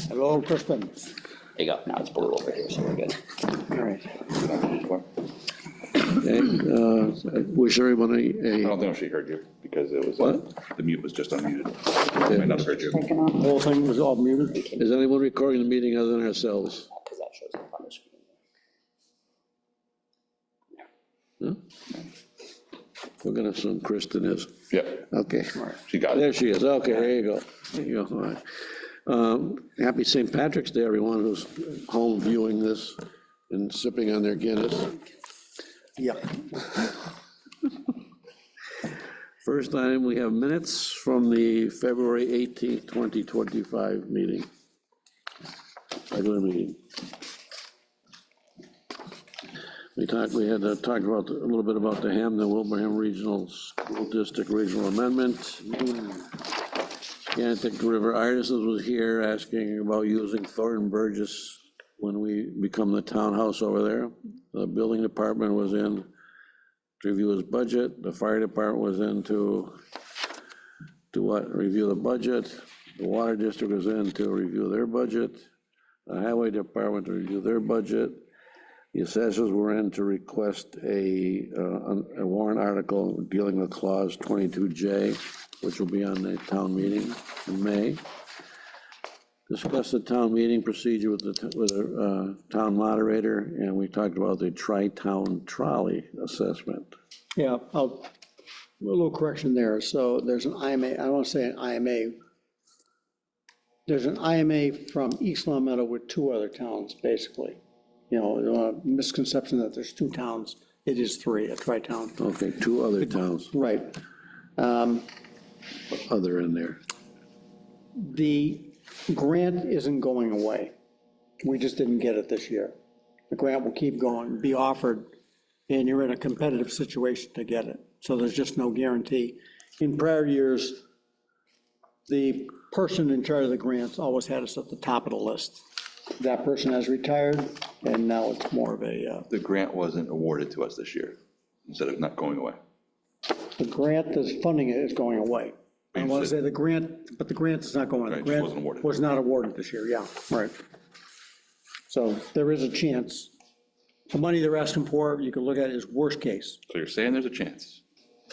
Hello, Kristen. There you go. Now it's blue over here, so we're good. All right. Wish everybody I don't know if she heard you, because it was, the mute was just unmuted. I might not have heard you. The whole thing was all muted. Is anyone recording the meeting other than ourselves? Because that shows up on the screen. No? We're gonna assume Kristen is. Yeah, Okay. she got There it. she is. Okay, there you go. There you go. All right. Happy St. Patrick's Day, everyone who's home viewing this and sipping on their Guinness. Yeah. First item, we have minutes from the February 18th, 2025 meeting. Regular meeting. We had talked about a little bit about the Hampden Wilbraham Regional School District Regional Amendment. Scantic River Artisans was here asking about using Thornton Burgess when we become the townhouse over there. The building department was in to review his budget. The fire department was in to review the budget. The water district was in to review their budget. The highway department to review their budget. The assessors were in to request a warrant article dealing with clause 22J, which will be on the town meeting in May. Discuss the town meeting procedure with the town moderator, and we talked about the tri-town trolley assessment. Yeah, a little correction there. So there's an IMA, I don't want to say an IMA. There's an IMA from East Long Meadow with two other towns, basically. You know, a misconception that there's two towns. It is three, a tri-town. Okay, two other towns, Right. other in there. The grant isn't going away. We just didn't get it this year. The grant will keep going, be offered, and you're in a competitive situation to get it. So there's just no guarantee. In prior years, the person in charge of the grants always had us at the top of the list. That person has retired, and now it's more of a, The grant wasn't awarded to us this year, instead of not going away. the grant that's funding it is going away. I want to say the grant, but the grant is not going, the Right, it just grant wasn't awarded. was not awarded this year, yeah, right. So there is a chance. The money they're asking for, you could look at it as worst case. So you're saying there's a chance?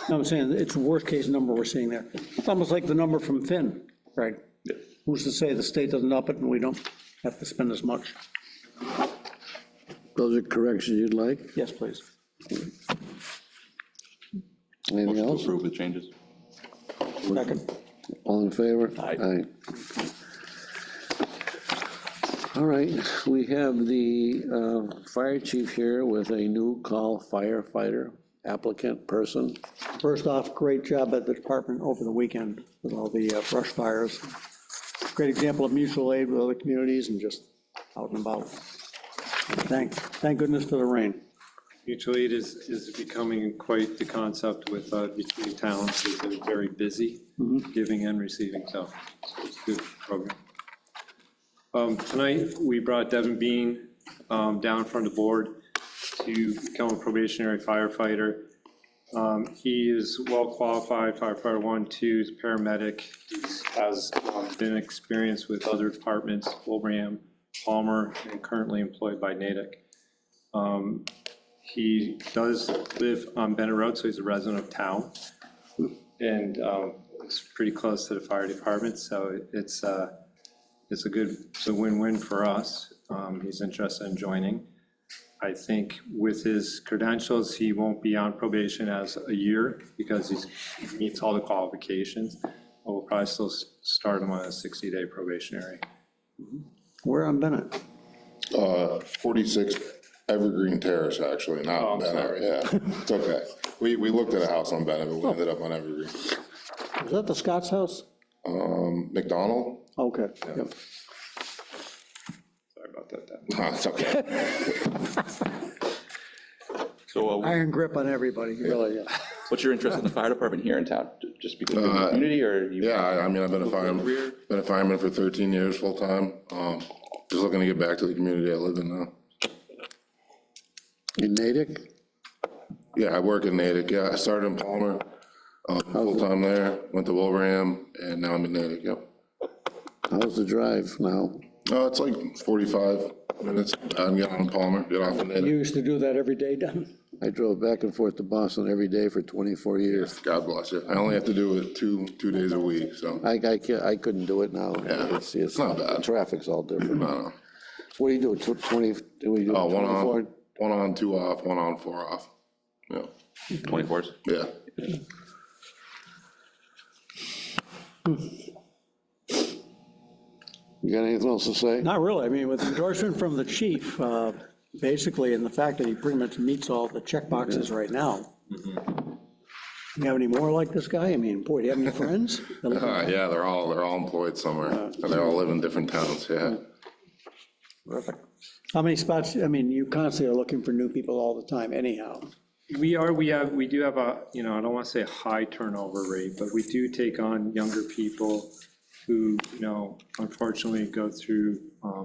No, I'm saying it's the worst case number we're seeing there. It's almost like the number from Finn, right? Yeah. Who's to say the state doesn't up it and we don't have to spend as much? Those are corrections you'd like? Yes, please. Anything Motion to else? approve with changes? Second. All in favor? Aye. All right, we have the fire chief here with a new call firefighter applicant person. First off, great job at the department over the weekend with all the brush fires. Great example of mutual aid with other communities and just out and about. Thank goodness for the rain. Mutual aid is becoming quite the concept with between towns. They're very busy, giving and receiving, so it's a good program. Tonight, we brought Devin Bean down from the board to become a probationary firefighter. He is well qualified, firefighter 1, 2, he's a paramedic. He has been experienced with other departments, Wilbraham, Palmer, and currently employed by Natick. He does live on Bennett Road, so he's a resident of town. And it's pretty close to the fire department, so it's a win-win for us. He's interested in joining. I think with his credentials, he won't be on probation as a year because he meets all the qualifications. But we'll probably still start him on a 60-day probationary. Where on Bennett? 46 Evergreen Terrace, actually, not I'm Bennett, sorry. yeah, it's okay. We looked at a house on Bennett, but we ended up on Evergreen. Is that the Scott's house? McDonald? Okay, yep. Sorry about that. No, it's okay. So Iron grip on everybody, really, yeah. What's your interest in the fire department here in town? Just because of the community, or you? Yeah, I mean, I've been a fireman for 13 years, full-time. Just looking to get back to the community I live in now. In Natick? Yeah, I work in Natick, yeah, I started in Palmer, full-time there, went to Wilbraham, and now I'm in Natick, yep. How's the drive now? It's like 45 minutes. I'm getting on Palmer, get off in You there. used to do that every day, Don? I drove back and forth to Boston every day for 24 years. God bless you. I only have to do it two days a week, so. I couldn't do it now. Yeah, it's not bad. The traffic's all different. No. So what do you do, 20, do we do Oh, 24? one on, 2 off, 1 on, 4 off. Yeah, 24s? yeah. You got anything else to say? Not really. I mean, with endorsement from the chief, basically, and the fact that he pretty much meets all the check boxes right now. You have any more like this guy? I mean, boy, do you have any friends? Yeah, they're all employed somewhere, and they all live in different towns, yeah. How many spots, I mean, you constantly are looking for new people all the time anyhow. We do have a, I don't want to say a high turnover rate, but we do take on younger people who, unfortunately go through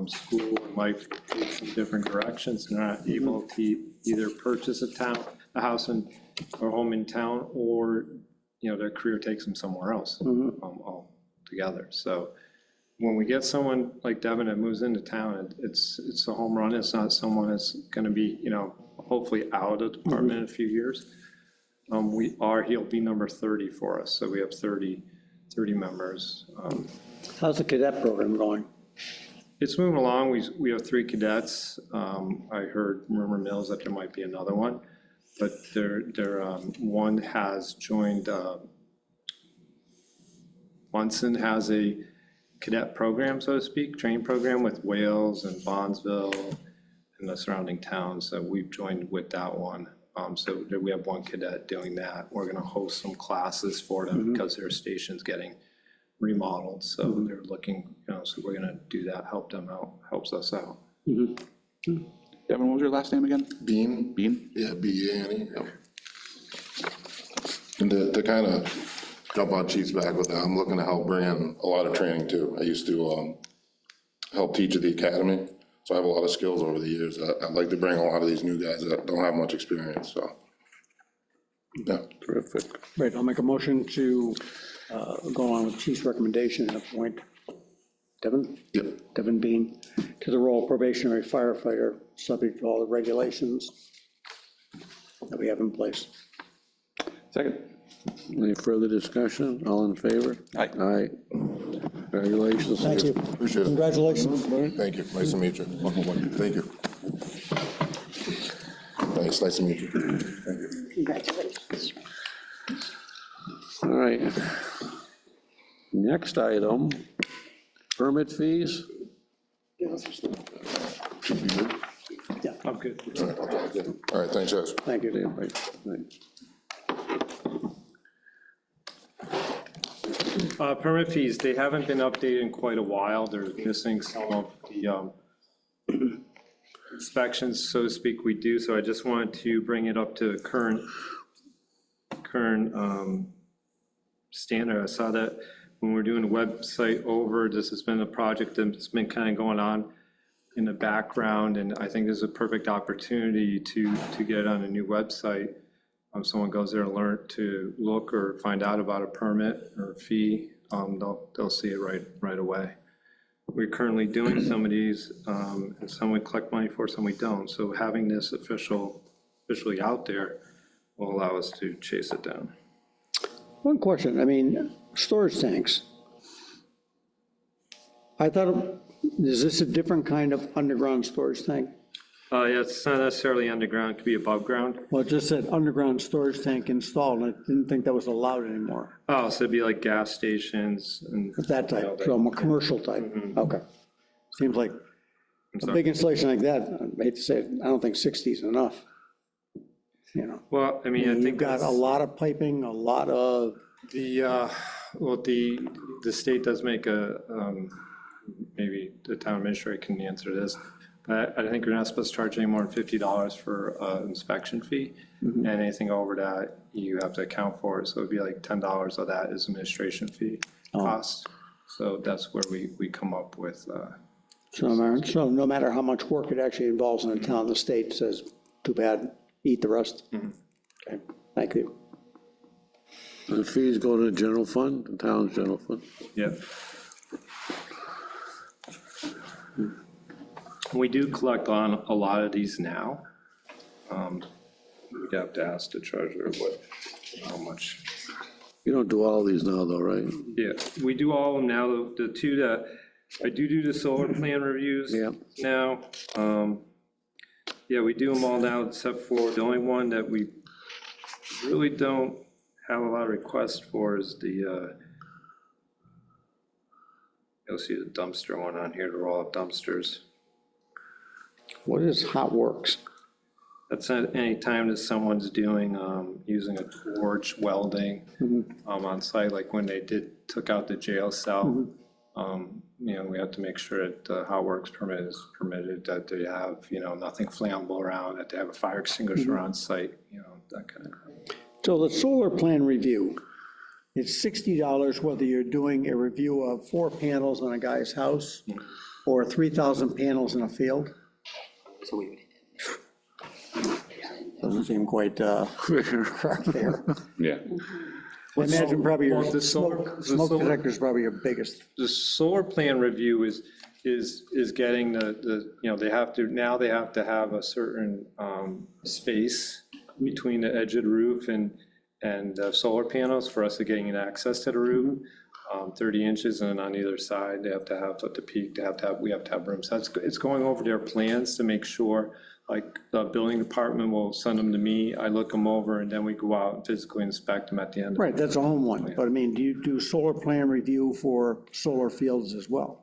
school and life takes some different directions and are not able to either purchase a house or home in town, or, their career takes them somewhere else altogether. So when we get someone like Devin that moves into town, it's a home run. It's not someone that's going to be, hopefully out of the department in a few years. He'll be number 30 for us, so we have 30 members. How's the cadet program going? It's moving along. We have 3 cadets. I heard rumor mills that there might be another one, but one has joined, Munson has a cadet program, so to speak, training program with Wales and Bondsville and the surrounding towns. So we've joined with that one. So we have 1 cadet doing that. We're going to host some classes for them because their station's getting remodeled. So they're looking, so we're going to do that, help them out, helps us out. Devin, what was your last name again? Bean? Bean? Yeah, B-E-A-N-E, yeah. And to kind of jump on Chief's back with that, I'm looking to help bring in a lot of training too. I used to help teach at the academy, so I have a lot of skills over the years. I'd like to bring a lot of these new guys that don't have much experience, so. Yeah. Terrific. Great, I'll make a motion to go on with chief's recommendation and appoint Devin? Yep. Devin Bean to the role of probationary firefighter, subject to all the regulations that we have in place. Second. Any further discussion? All in favor? Aye. Aye. Congratulations. Thank you. Appreciate it. Congratulations. Thank you. Nice to meet you. Thank you. Thanks. Nice to meet you. Thank you. Congratulations. All right. Next item, permit fees. Should be good. I'm good. All right, I'll talk to you. All right, thanks, guys. Thank you. Yeah, right. Permit fees, they haven't been updated in quite a while. They're missing some of the inspections, so to speak, we do. So I just wanted to bring it up to current standard. I saw that when we're doing the website over, this has been a project that's been kind of going on in the background, and I think this is a perfect opportunity to get it on a new website. Someone goes there to look or find out about a permit or a fee, they'll see it right away. We're currently doing some of these, and some we collect money for, some we don't. So having this officially out there will allow us to chase it down. One question, I mean, storage tanks. I thought, is this a different kind of underground storage tank? Yeah, it's not necessarily underground, it could be above ground. Well, it just said underground storage tank installed, and I didn't think that was allowed anymore. Oh, so it'd be like gas stations and. That type, so more commercial type, okay. Seems like a big installation like that, I hate to say it, I don't think 60 is enough. Well, I mean, I You've think got a lot of piping, a lot of, the state does make maybe the town administrator can answer this, but I think you're not supposed to charge any more than $50 for an inspection fee. And anything over that, you have to account for it. So it'd be like $10 of that is administration fee cost. So that's where we come up with. so no matter how much work it actually involves in a town, the state says, too bad, eat the rest. Okay, thank you. The fees go to the general fund, the town's general fund. Yeah. We do collect on a lot of these now. We'd have to ask the treasurer how much. You don't do all these now, though, right? Yeah, we do all of them now. The two that, I do the solar plan reviews Yeah. now. Yeah, we do them all now except for the only one that we really don't have a lot of requests for is the, you'll see the dumpster one on here, the roll-up dumpsters. What is Hot Works? That's at any time that someone's doing, using a torch, welding, on site, like when they took out the jail cell. You know, we have to make sure that Hot Works permit is permitted, that they have, you know, nothing flammable around, that they have a fire extinguisher on site, you know, that kind of thing. So the solar plan review, it's $60 whether you're doing a review of 4 panels on a guy's house or 3,000 panels in a field. So we would, Doesn't seem quite fair. Yeah. I imagine probably your Well, the smoke solar- detector is probably your biggest. The solar plan review is getting the, you know, they have to have a certain space between the edge of the roof and solar panels for us to getting access to the roof, 30 inches, and on either side, they have to have, at the peak, we have to have room. So it's going over their plans to make sure, like, the building department will send them to me, I look them over, and then we go out and physically inspect them at the end. Right, that's a home one, but I mean, do you do solar plan review for solar fields as well?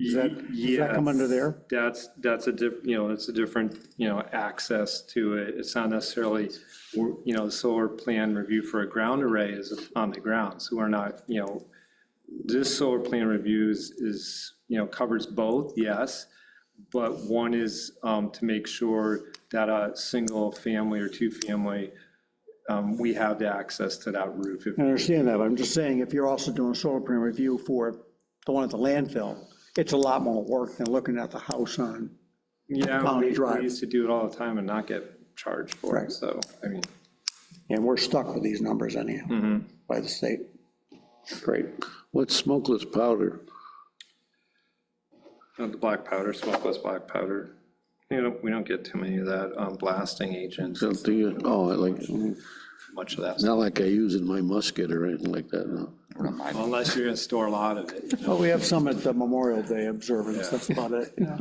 Does that come under there? That's a you know, it's a different, you know, access to it. It's not necessarily, you know, the solar plan review for a ground array is on the ground. So we're not, you know, this solar plan review is, you know, covers both, yes. But one is to make sure that a single family or 2-family, we have the access to that roof. I understand that, but I'm just saying, if you're also doing a solar plan review for the one at the landfill, it's a lot more work than looking at the house on. Yeah, County we Drive. used to do it all the time and not get charged for Right. it. So, I mean, And we're stuck with these numbers anyhow, by the state. Great. What's smokeless powder? the black powder, smokeless black powder. You know, we don't get too many of that, blasting agents, So do you, oh, like, much of that. not like I use in my musket or anything like that, no. Unless you're gonna store a lot of it. Well, we have some at the Memorial Day observance, that's about it. Yeah.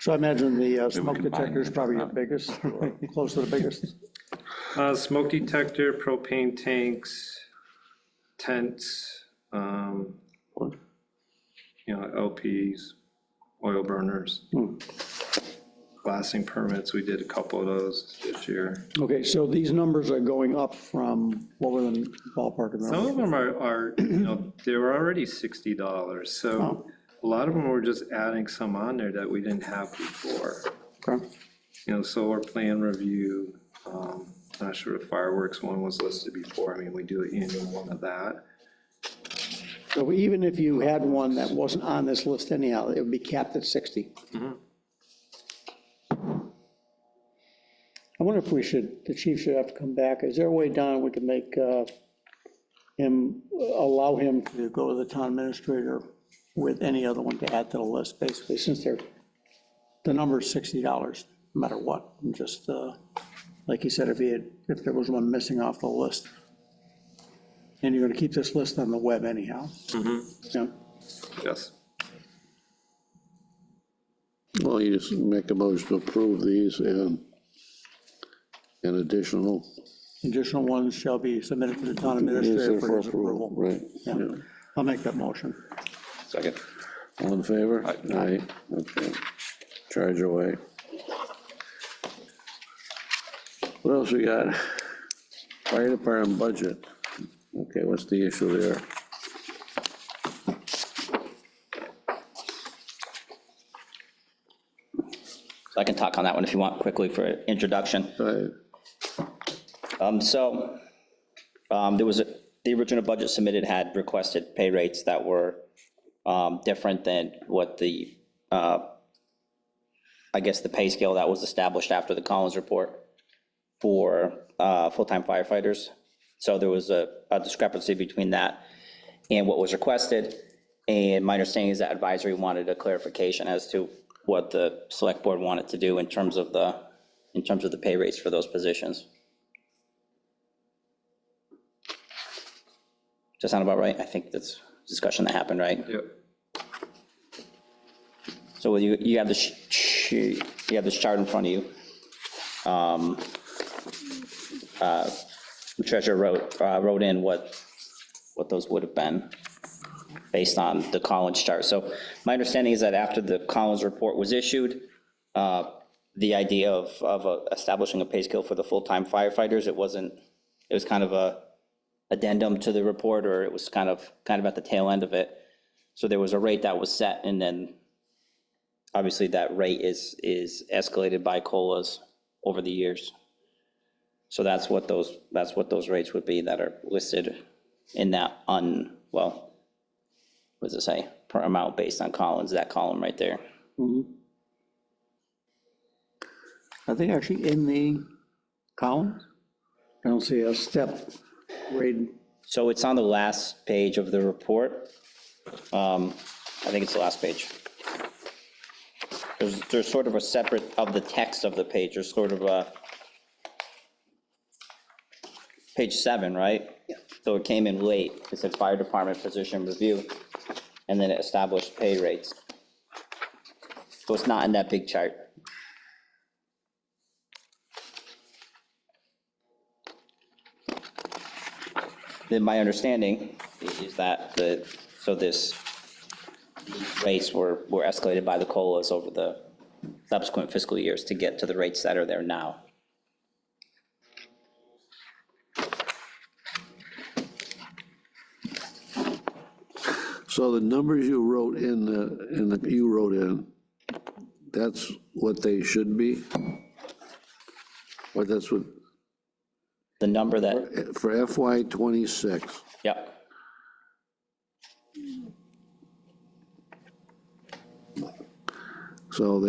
So I imagine the smoke detector is probably your biggest, or close to the biggest. Smoke detector, propane tanks, tents, you know, LPs, oil burners. Blasting permits, we did a couple of those this year. Okay, so these numbers are going up from, what were the ballpark of Some them? of them are, you know, they were already $60, so a lot of them were just adding some on there that we didn't have before. Okay. You know, solar plan review, not sure the fireworks one was listed before, I mean, we do an annual one of that. So even if you had one that wasn't on this list anyhow, it would be capped at 60. I wonder if the chief should have to come back. Is there a way, Don, we can make allow him to go to the town administrator with any other one to add to the list, basically, since the number is $60, no matter what. And just, like he said, if there was one missing off the list. And you're gonna keep this list on the web anyhow. Yeah. Yes. Well, you just make a motion to approve these and additional. Additional ones shall be submitted to the town administrator for his approval. Right. Yeah, I'll make that motion. Second. All in favor? Aye. Okay. Charge away. What else we got? Fire department budget. Okay, what's the issue there? so I can talk on that one if you want quickly for introduction. Right. There was the original budget submitted had requested pay rates that were different than what the, I guess, the pay scale that was established after the Collins report for full-time firefighters. So there was a discrepancy between that and what was requested. And my understanding is that advisory wanted a clarification as to what the select board wanted to do in terms of the pay rates for those positions. Does that sound about right? I think that's a discussion that happened, right? Yep. So you have this, you have this chart in front of you. The treasurer wrote in what those would have been based on the Collins chart. So my understanding is that after the Collins report was issued, the idea of establishing a pay scale for the full-time firefighters, it was kind of a addendum to the report, or it was kind of at the tail end of it. So there was a rate that was set, and then obviously that rate is escalated by COLAs over the years. So that's what those rates would be that are listed in that what does it say? Per amount based on Collins, that column right there. I think actually in the columns, I don't see a step rate. So it's on the last page of the report. I think it's the last page. There's sort of a separate, of the text of the page, there's sort of a, page 7, right? Yeah. So it came in late, it said fire department position review, and then it established pay rates. So it's not in that big chart. Then my understanding is that these rates were escalated by the COLAs over the subsequent fiscal years to get to the rates that are there now. So the numbers you wrote you wrote in, that's what they should be? Or that's what, The number that, for FY '26? yep, So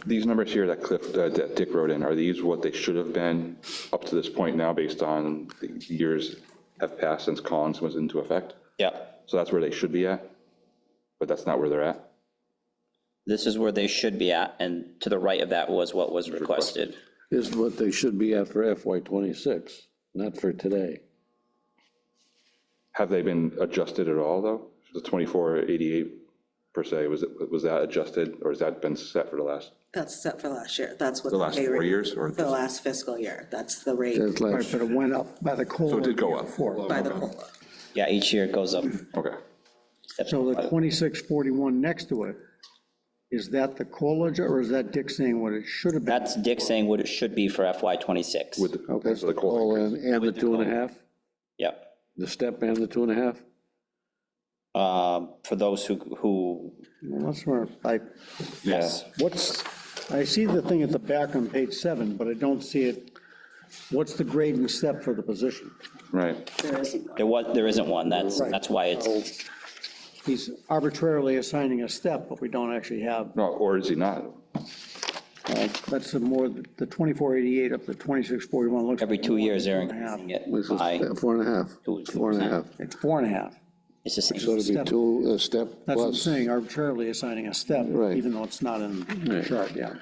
These numbers here that that Dick wrote in, are these what they should have been up to this point now based on the years have passed since Collins was into effect? yep. So that's where they should be at, but that's not where they're at? This is where they should be at, and to the right of that was what was requested. is what they should be at for FY '26, not for today. Have they been adjusted at all, though? The 2488 per se, was that adjusted, or has that been set for the last? That's set for last year. That's what The last pay 4 rate- years, or For the just- last fiscal year. That's the rate That's Right, last, but it went up by the COLA. So it did go up. before. by the COLA. Yeah, each year it goes up. Okay. So the 2641 next to it, is that the COLA, or is that Dick saying what it should have been? That's Dick saying what it should be for FY '26. With the, okay, so the COLA COLA increase. and the 2.5, Yep. the step and the 2.5? For those who, Well, that's where yes, I see the thing at the back on page 7, but I don't see it. What's the grading step for the position? Right. there isn't one, that's why it's, He's arbitrarily assigning a step, but we don't actually have, No, or is he not? that's the 2488 up to 2641 looks. every like 2 years they're 4.5. increasing it This is by, 4.5, 4.5. It's 4.5. it's the So same. it'd be two, a step That's what I'm plus. saying, arbitrarily assigning a step, Right. even though it's not in the Right. chart, yeah.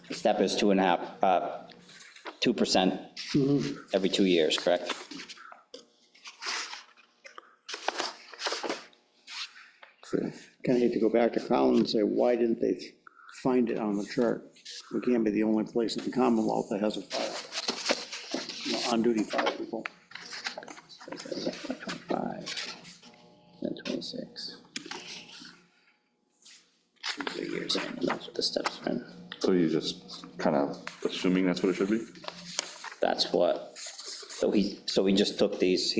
The step is 2.5, 2% every 2 years, correct? Kind of hate to go back to Collins and say, why didn't they find it on the chart? We can't be the only place in the Commonwealth that has a fire, on-duty fire people. 25, then 26. 2 years in, and that's what the steps are in. So you just kind of assuming that's what it should be? That's what, so he just took these,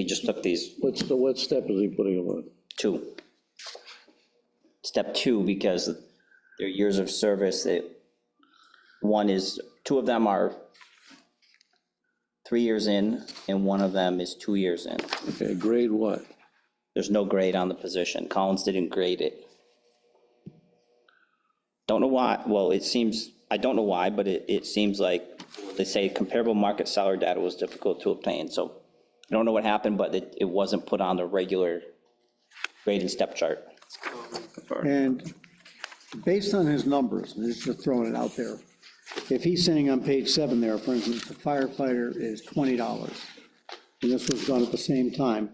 What step is he putting them on? 2. Step 2, because their years of service, one is, 2 of them are 3 years in, and 1 of them is 2 years in. Okay, grade what? There's no grade on the position. Collins didn't grade it. Don't know why, well, it seems, I don't know why, but it seems like they say comparable market salary data was difficult to obtain, so I don't know what happened, but it wasn't put on the regular grade and step chart. And based on his numbers, and just throwing it out there, if he's saying on page 7 there, for instance, the firefighter is $20, and this was done at the same time,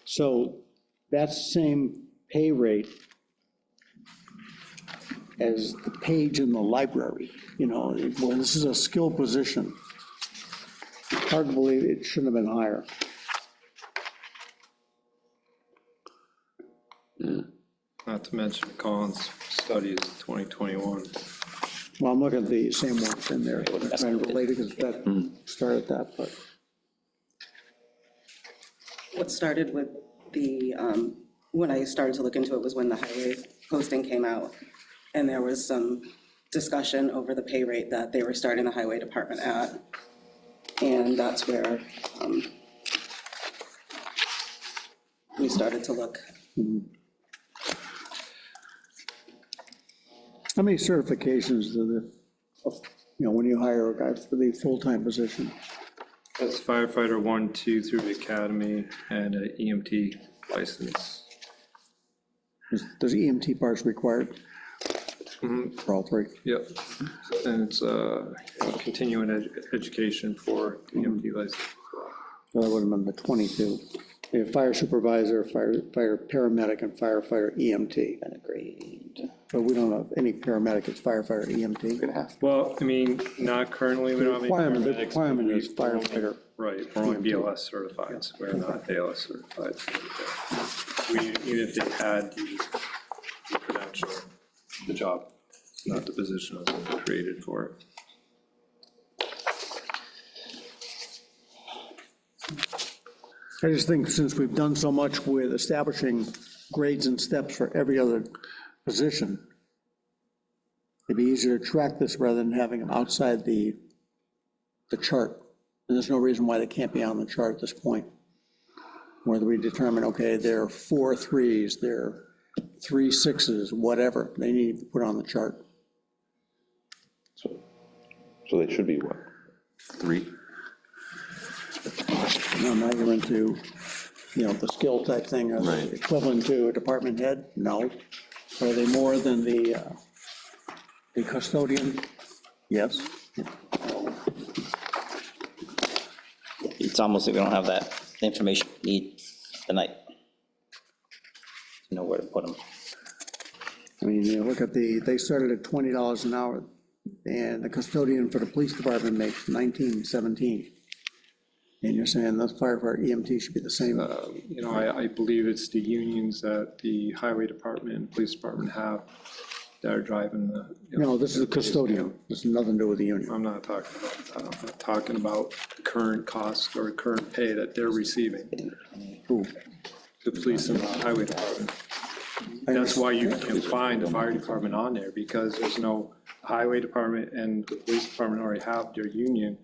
so that's the same pay rate as the page in the library, you know, well, this is a skill position. Hard to believe it shouldn't have been higher. Not to mention Collins' study is 2021. Well, I'm looking at the same ones in there, I'm trying to relate it, because that started that, but. What started with the, when I started to look into it was when the highway posting came out, and there was some discussion over the pay rate that they were starting the highway department at. And that's where we started to look. How many certifications do the, you know, when you hire a guy for the full-time position? That's firefighter 1, 2 through the academy, and an EMT license. Does EMT parts required for all three? Yep. And it's continuing education for EMT license. So that would have been the 22. You have fire supervisor, fire paramedic, and firefighter EMT. And a grade. But we don't have any paramedic, it's firefighter EMT. Well, I mean, not currently, we don't have any Requirement, the paramedics, but requirement is we're only- firefighter. Right, we're only BLS certified, so we're not ALS certified. Even if they had the credential, the job, not the position was created for it. I just think since we've done so much with establishing grades and steps for every other position, it'd be easier to track this rather than having them outside the chart. And there's no reason why they can't be on the chart at this point. Whether we determine, okay, they're 4 3s, they're 3 6s, whatever, they need to be put on the chart. So they should be what, 3? Now you're into, you know, the skill type thing, are they Right. equivalent to a department head? No. Are they more than the custodian? Yes. It's almost like we don't have that information we need tonight. Know where to put them. I mean, you look at they started at $20 an hour, and the custodian for the police department makes $19.17. And you're saying the firefighter EMT should be the same? You know, I believe it's the unions that the highway department and police department have that are driving the. you know, No, this is a custodian, this has nothing to do with the union. I'm not talking about that. I'm not talking about the current cost or current pay that they're receiving, Who? the police and the highway department. That's why you can find the fire department on there, because there's no highway department and the police department already have their union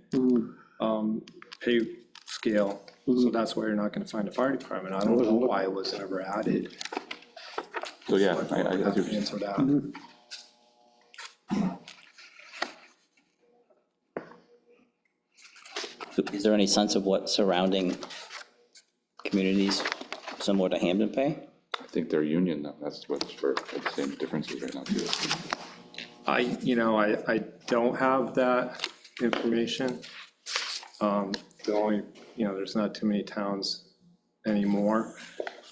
pay scale. So that's why you're not gonna find a fire department. I don't know why it was never added. So, yeah, I I have do. to answer that. Is there any sense of what surrounding communities similar to Hampden pay? I think they're union, though. That's what's for the same differences right now, too. I don't have that information. The only, there's not too many towns anymore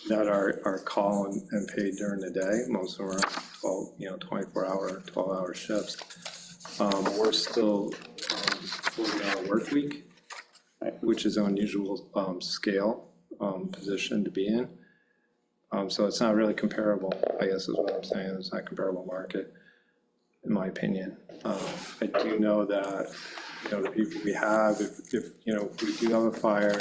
that are call and paid during the day. Most of them are 24-hour, 12-hour shifts. We're still 40-hour work week, which is an unusual scale position to be in. So it's not really comparable, I guess is what I'm saying. It's not comparable market, in my opinion. I do know that, the people we have, if we do have a fire,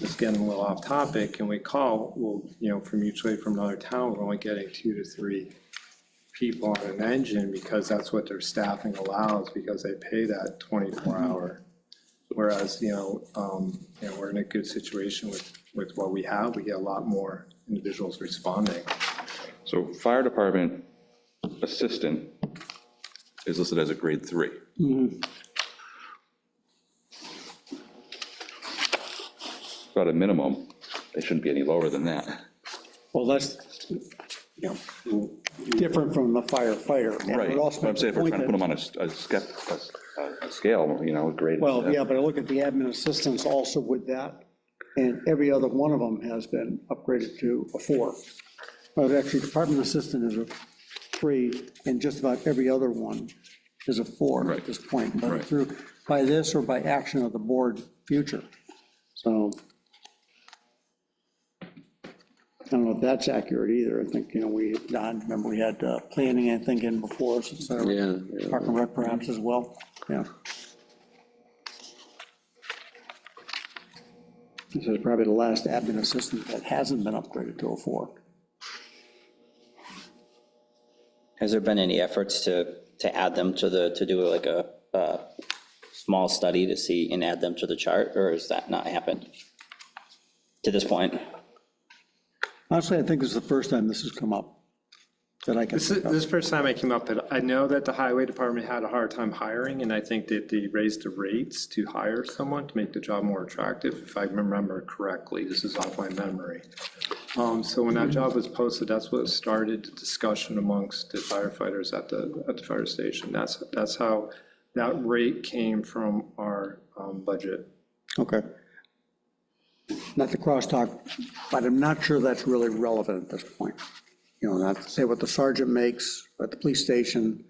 it's getting a little off topic, and we call, well, from mutually from another town, we're only getting 2 to 3 people on an engine, because that's what their staffing allows, because they pay that 24-hour. Whereas, we're in a good situation with what we have. We get a lot more individuals responding. So fire department assistant is listed as a grade 3. So at a minimum, they shouldn't be any lower than that. Well, that's, you know, different from the firefighter. And it Right, also but I'm saying if we're makes trying the to put point them on a scale, you know, grade. Well, yeah, but I look at the admin assistants also with that, and every other one of them has been upgraded to a 4. Well, actually, department assistant is a 3, and just about every other one is a 4 at this point, whether through, by this or by action of the board future. So, I don't know if that's accurate either. I think, you know, Don, remember we had planning, I think, in before, so Yeah. Park and Rec perhaps as well, yeah. This is probably the last admin assistant that hasn't been upgraded to a 4. Has there been any efforts to add them to do like a small study to see and add them to the chart, or has that not happened to this point? Honestly, I think this is the first time this has come up that I can This is think of. the first time I came up, but I know that the highway department had a hard time hiring, and I think that they raised the rates to hire someone to make the job more attractive, if I remember correctly. This is off my memory. So when that job was posted, that's what started the discussion amongst the firefighters at the fire station. That's how that rate came from our budget. Okay. Not to crosstalk, but I'm not sure that's really relevant at this point. You know, not to say what the sergeant makes at the police station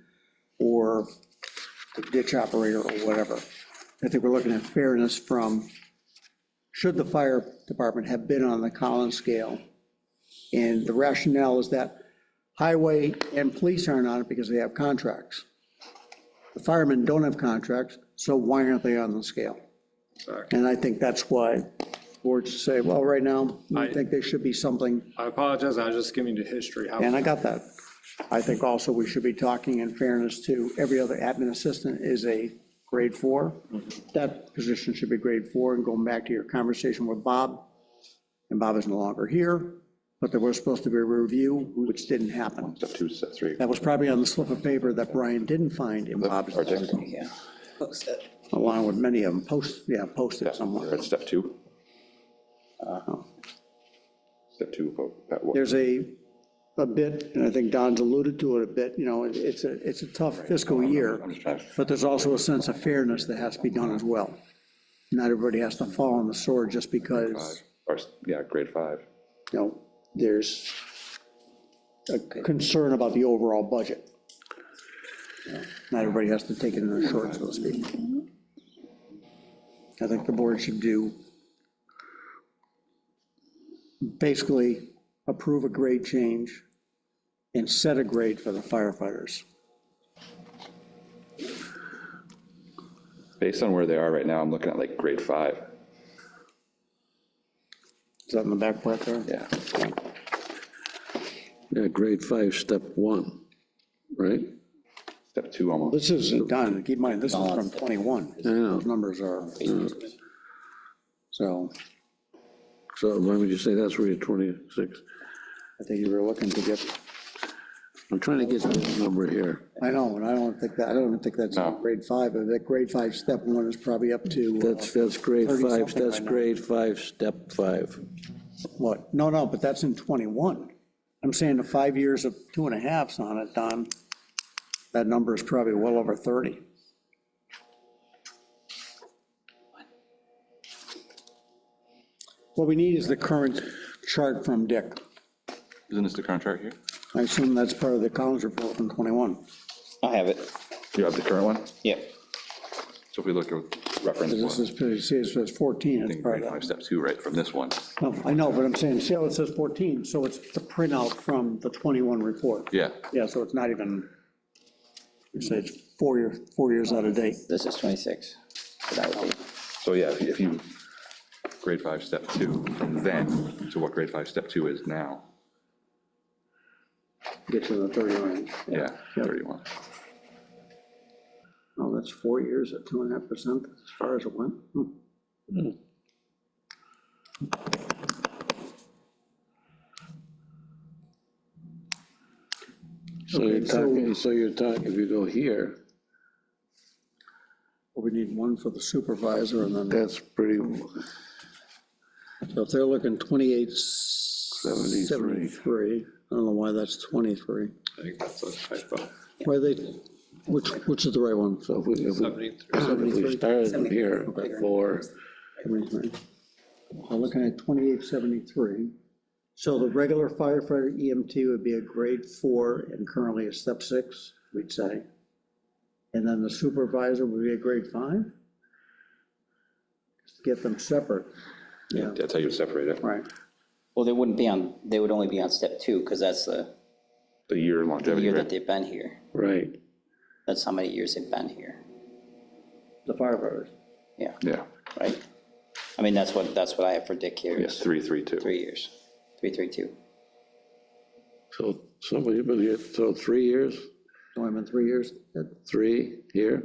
or the ditch operator or whatever. I think we're looking at fairness from, should the fire department have been on the Collins scale? And the rationale is that highway and police aren't on it because they have contracts. The firemen don't have contracts, so why aren't they on the scale? And I think that's why boards say, well, right now, I think there should be something, I apologize, I was just giving you the history. and I got that. I think also we should be talking in fairness to every other admin assistant is a grade 4. That position should be grade 4, and going back to your conversation with Bob, and Bob is no longer here, but there was supposed to be a review, which didn't happen. Step 2, step 3. That was probably on the slip of paper that Brian didn't find in Bob's, Yeah. Post it. along with many of them, posted somewhere. That's step 2. Step 2, There's a bit, and I think Don's alluded to it a bit, you know, it's a tough fiscal year, but there's also a sense of fairness that has to be done as well. Not everybody has to fall on the sword just because, or, yeah, grade 5. you know, there's a concern about the overall budget. You know, not everybody has to take it in their short, so to speak. I think the board should basically approve a grade change and set a grade for the firefighters. Based on where they are right now, I'm looking at like grade 5. Is that in the back part there? Yeah. Yeah, grade 5, step 1, right? Step 2 almost. This isn't done, keep in mind, this is from 21. Those numbers are, so So why would you say that's where you're 26? I think you were looking to get, I'm trying to get to this number here. I know, and I don't think that's No. grade 5, but that grade 5, step 1 is probably up to. That's grade 30 5, something that's right now. grade 5, step 5. What? No, but that's in 21. I'm saying the 5 years of 2.5s on it, Don, that number is probably well over 30. What we need is the current chart from Dick. Isn't this the contract here? I assume that's part of the Collins report from 21. I have it. You have the current one? Yep. So if we look at reference This one, is, it says 14, I it's think part grade of 5, that. step 2, right, from this one. No, I know, but I'm saying, see how it says 14, so it's the printout from the 21 report. Yeah. Yeah, so it's not even, you say it's 4 years out of date. This is 26. So that would be, So yeah, if you, grade 5, step 2, from then to what grade 5, step 2 is now. Get you the 30 range. Yeah, 31. Oh, that's 4 years at 2.5% as far as it went. So you're talking, if you go here, We need one for the supervisor and then, that's pretty, so if they're looking 28, 73. I don't know why that's 23. I think that's a typo. Why they, which is the right one? So if we 73. started here for, 73. I'm looking at 2873. So the regular firefighter EMT would be a grade 4 and currently a step 6, we'd say. And then the supervisor would be a grade 5? Just get them separate. Yeah, That's how you separate it. right. Well, they wouldn't be on, they would only be on step 2, because that's the The year longevity, year that right? they've been here. right, That's how many years they've been here. The firefighters. Yeah, Yeah, right? I mean, that's what I have for Dick here, yeah, is 332. 3 years, 332. so somebody been here, so 3 years, So I'm in 3 years. 3 here,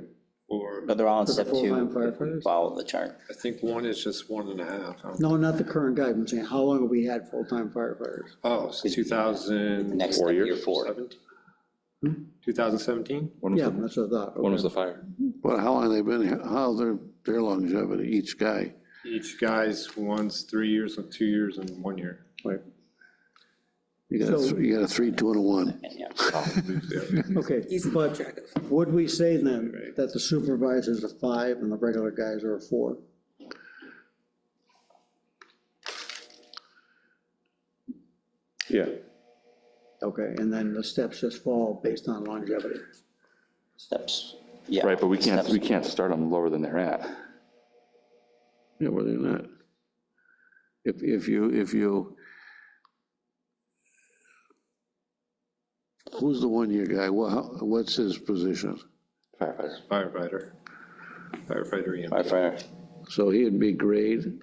Or, But they're all on For the step 2, full-time if we firefighters? follow the chart. I think one is just 1.5. No, not the current guy. I'm saying, how long have we had full-time firefighters? Oh, so 2017? Next 4 step, years? year 4. 2017? When was Yeah, the, that's what I thought. when was Okay. the fire? but how long they been here, how's their longevity, each guy? Each guy's, one's 3 years, and 2 years, and 1 year. Right. You got a 3, 2, and a 1. And, yeah, Okay, Easy to but keep track of. would we say then that the supervisor's a 5 and the regular guys are a 4? Yeah, Okay, and then the steps just fall based on longevity. steps, yeah. right, but we steps. can't start them lower than they're at. Yeah, well, they're not. If you, who's the 1-year guy, what's his position? Firefighter. Firefighter EMT. Firefighter, So he'd be grade,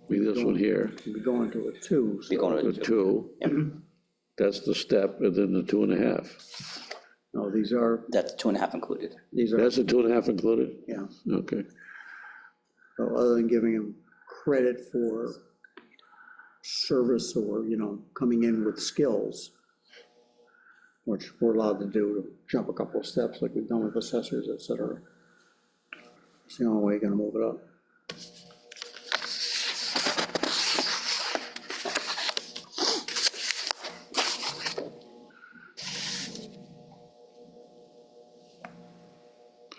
be this one here, We'd be going to a 2, be so, going the to 2, Yep. that's the step, and then the 2.5. no, these are, That's 2.5 included. That's the 2.5 included? yeah, Okay. so other than giving them credit for service or, coming in with skills, which we're allowed to do, to jump a couple of steps like we've done with assessors, et cetera. It's the only way you're gonna move it up.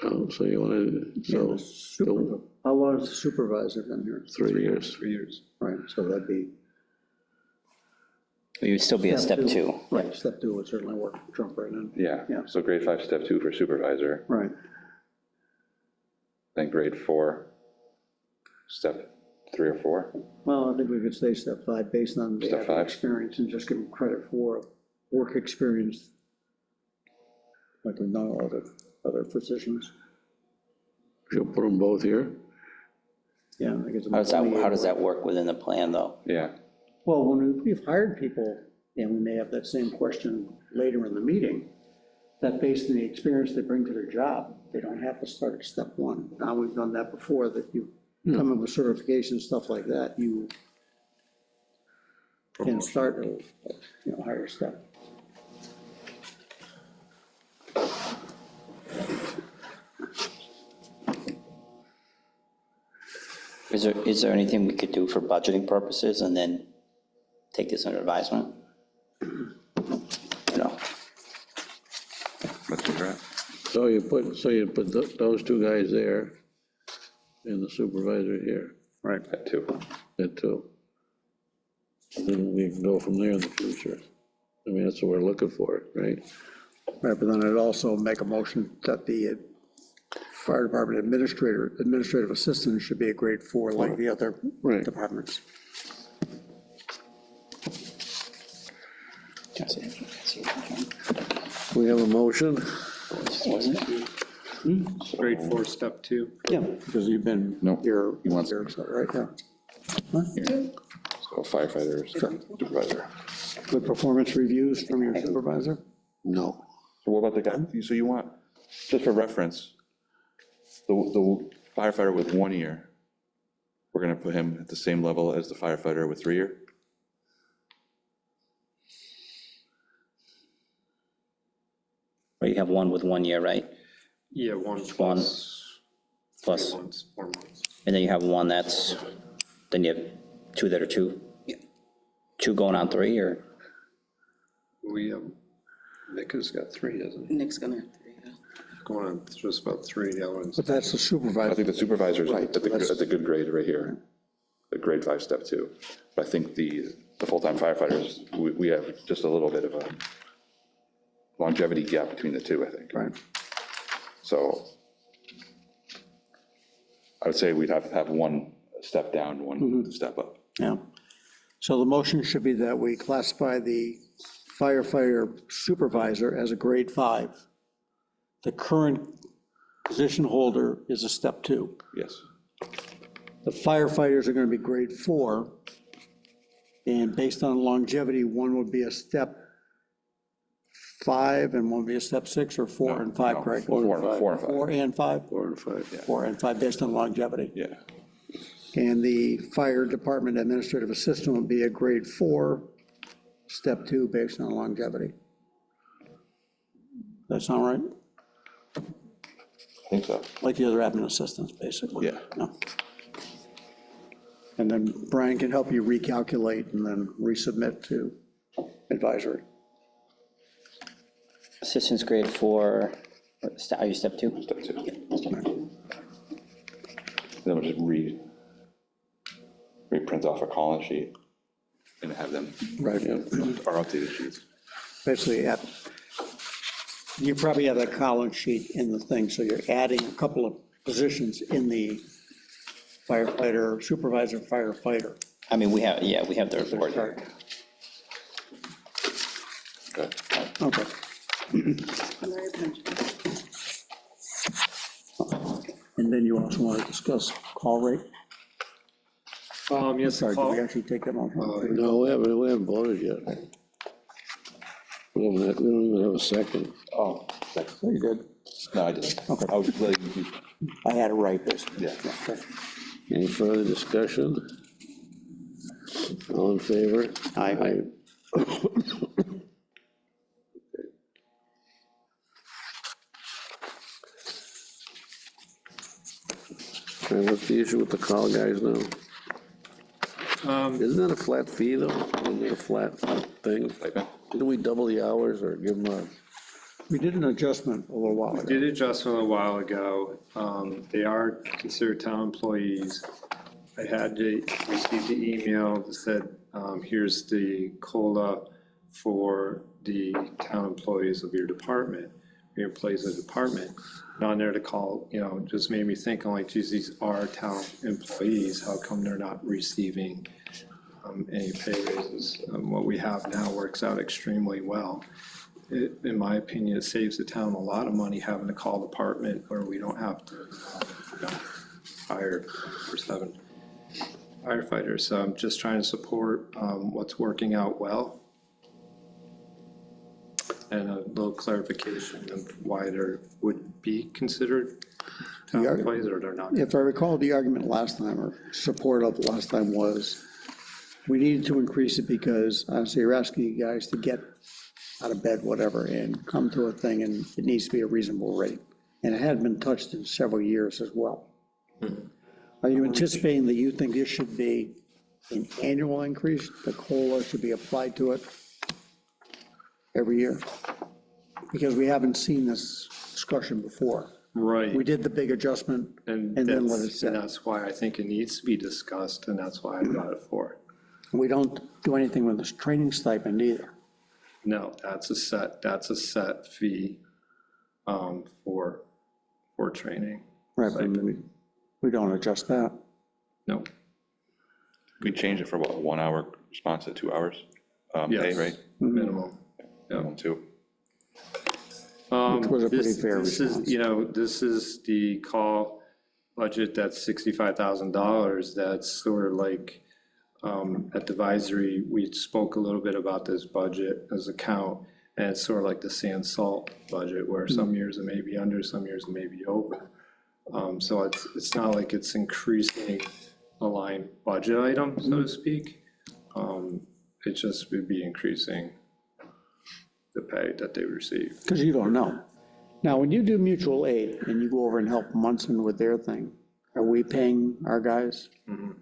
Oh, so you want to, so, How long has the supervisor been here? 3 years. 3 years. Right, so that'd be. You would still be a step 2. Right, step 2 would certainly work, jump right in. Yeah, Yeah. so grade 5, step 2 for supervisor, Right, then grade 4, step 3 or 4. well, I think we could say step 5 based on the Step 5. experience and just give them credit for work experience. Like we've done all the other positions. You'll put them both here? Yeah, I guess. How does that work within the plan, though? Yeah, Well, when we've hired people, and we may have that same question later in the meeting, that based on the experience they bring to their job, they don't have to start at step 1. Now, we've done that before, that you come in with certification, stuff like that, you can start at, higher step. Is there anything we could do for budgeting purposes and then take this under advisement? No. that's where we're at. So you put those 2 guys there, and the supervisor here, Right. At 2. at 2. And then we can go from there in the future. I mean, that's what we're looking for, right? Right, but then I'd also make a motion that the fire department administrative assistant should be a grade 4 like the other Right. departments. We have a motion, Grade 4, step 2. Yeah, because you've been No, here, he wants- here, so, right there. So firefighter, supervisor. Good performance reviews from your supervisor? no. So what about the guy, so you want, just for reference, the firefighter with 1 year, we're gonna put him at the same level as the firefighter with 3 year? Or you have one with 1 year, right? Yeah, 1 One plus plus, 3 months, 4 months. and then you have one that's, then you have 2 that are 2? 2 going on 3, or? We, Nick has got 3, doesn't he? Nick's gonna have 3, yeah. Going on just about 3, the other one's. But that's the I supervisor. think the supervisor's Right, at the good grade right here, the grade 5, step 2. But I think the full-time firefighters, we have just a little bit of a longevity gap between the two, I think. Right. So I would say we'd have to have one step down, one step up. Yeah. So the motion should be that we classify the firefighter supervisor as a grade 5. The current position holder is a step 2. Yes. The firefighters are going to be grade 4. And based on longevity, one would be a step 5 and one would be a step 6, or 4 and 5, No, correct? 4 and 5. 4 and 5? 4 and 5. 4 and 5 based on longevity. Yeah. And the fire department administrative assistant would be a grade 4, step 2 based on longevity. That sound right? I think so. Like the other admin assistants, basically. Yeah. No. And then Brian can help you recalculate and then resubmit to advisory. Assistant's grade 4, are you step 2? Step 2. Then we'll just reprint off a call sheet and have them, Right. our updated sheets. Basically, you probably have that column sheet in the thing, so you're adding a couple of positions in the firefighter, supervisor, firefighter. I mean, we have the report here. Okay. Okay. Under your pension. And then you also want to discuss call rate? Yes, Sorry, did Paul. we actually take that on? No, we haven't voted yet. We don't even have a second. Oh, So you did? no, I didn't. Okay. I was letting you, I had it right, basically. yeah. Okay. Any further discussion? All in favor? Aye. Okay, what's the issue with the call guys now? Isn't that a flat fee, though? Isn't it a flat thing? Stipend? Didn't we double the hours or give them a? We did an adjustment a little while ago. Did adjustment a while ago. They are considered town employees. I had received the email that said, here's the COLA for the town employees of your department, your employees of the department. And on there to call, just made me think, I'm like, geez, these are town employees. How come they're not receiving any pay raises? What we have now works out extremely well. In my opinion, it saves the town a lot of money having to call department where we don't have to hire for 7 firefighters. So I'm just trying to support what's working out well. And a little clarification of why there would be considered town Yeah. employees or they're not. If I recall, the argument last time, or support of last time, was we needed to increase it because, honestly, you're asking you guys to get out of bed, whatever, and come to a thing, and it needs to be a reasonable rate. And it hadn't been touched in several years as well. Are you anticipating that you think this should be an annual increase? The COLA should be applied to it every year? Because we haven't seen this discussion before. Right. We did the big adjustment and then let it And sit. that's why I think it needs to be discussed, and that's why I brought it forward. We don't do anything with this training stipend either. No, that's a set fee for training. Right, but we don't adjust that. No. We changed it for what, 1 hour response to 2 hours? Pay, Yes. right? Minimum. Yeah. 2. Which was a pretty fair This response. is, this is the call budget, that's $65,000. That's sort of like, at the advisory, we spoke a little bit about this budget as a count, and it's sort of like the sand salt budget, where some years it may be under, some years it may be over. So it's not like it's increasing a line budget item, so to speak. It just would be increasing the pay that they receive. Because you don't know. Now, when you do mutual aid and you go over and help Munson with their thing, Are we paying our guys?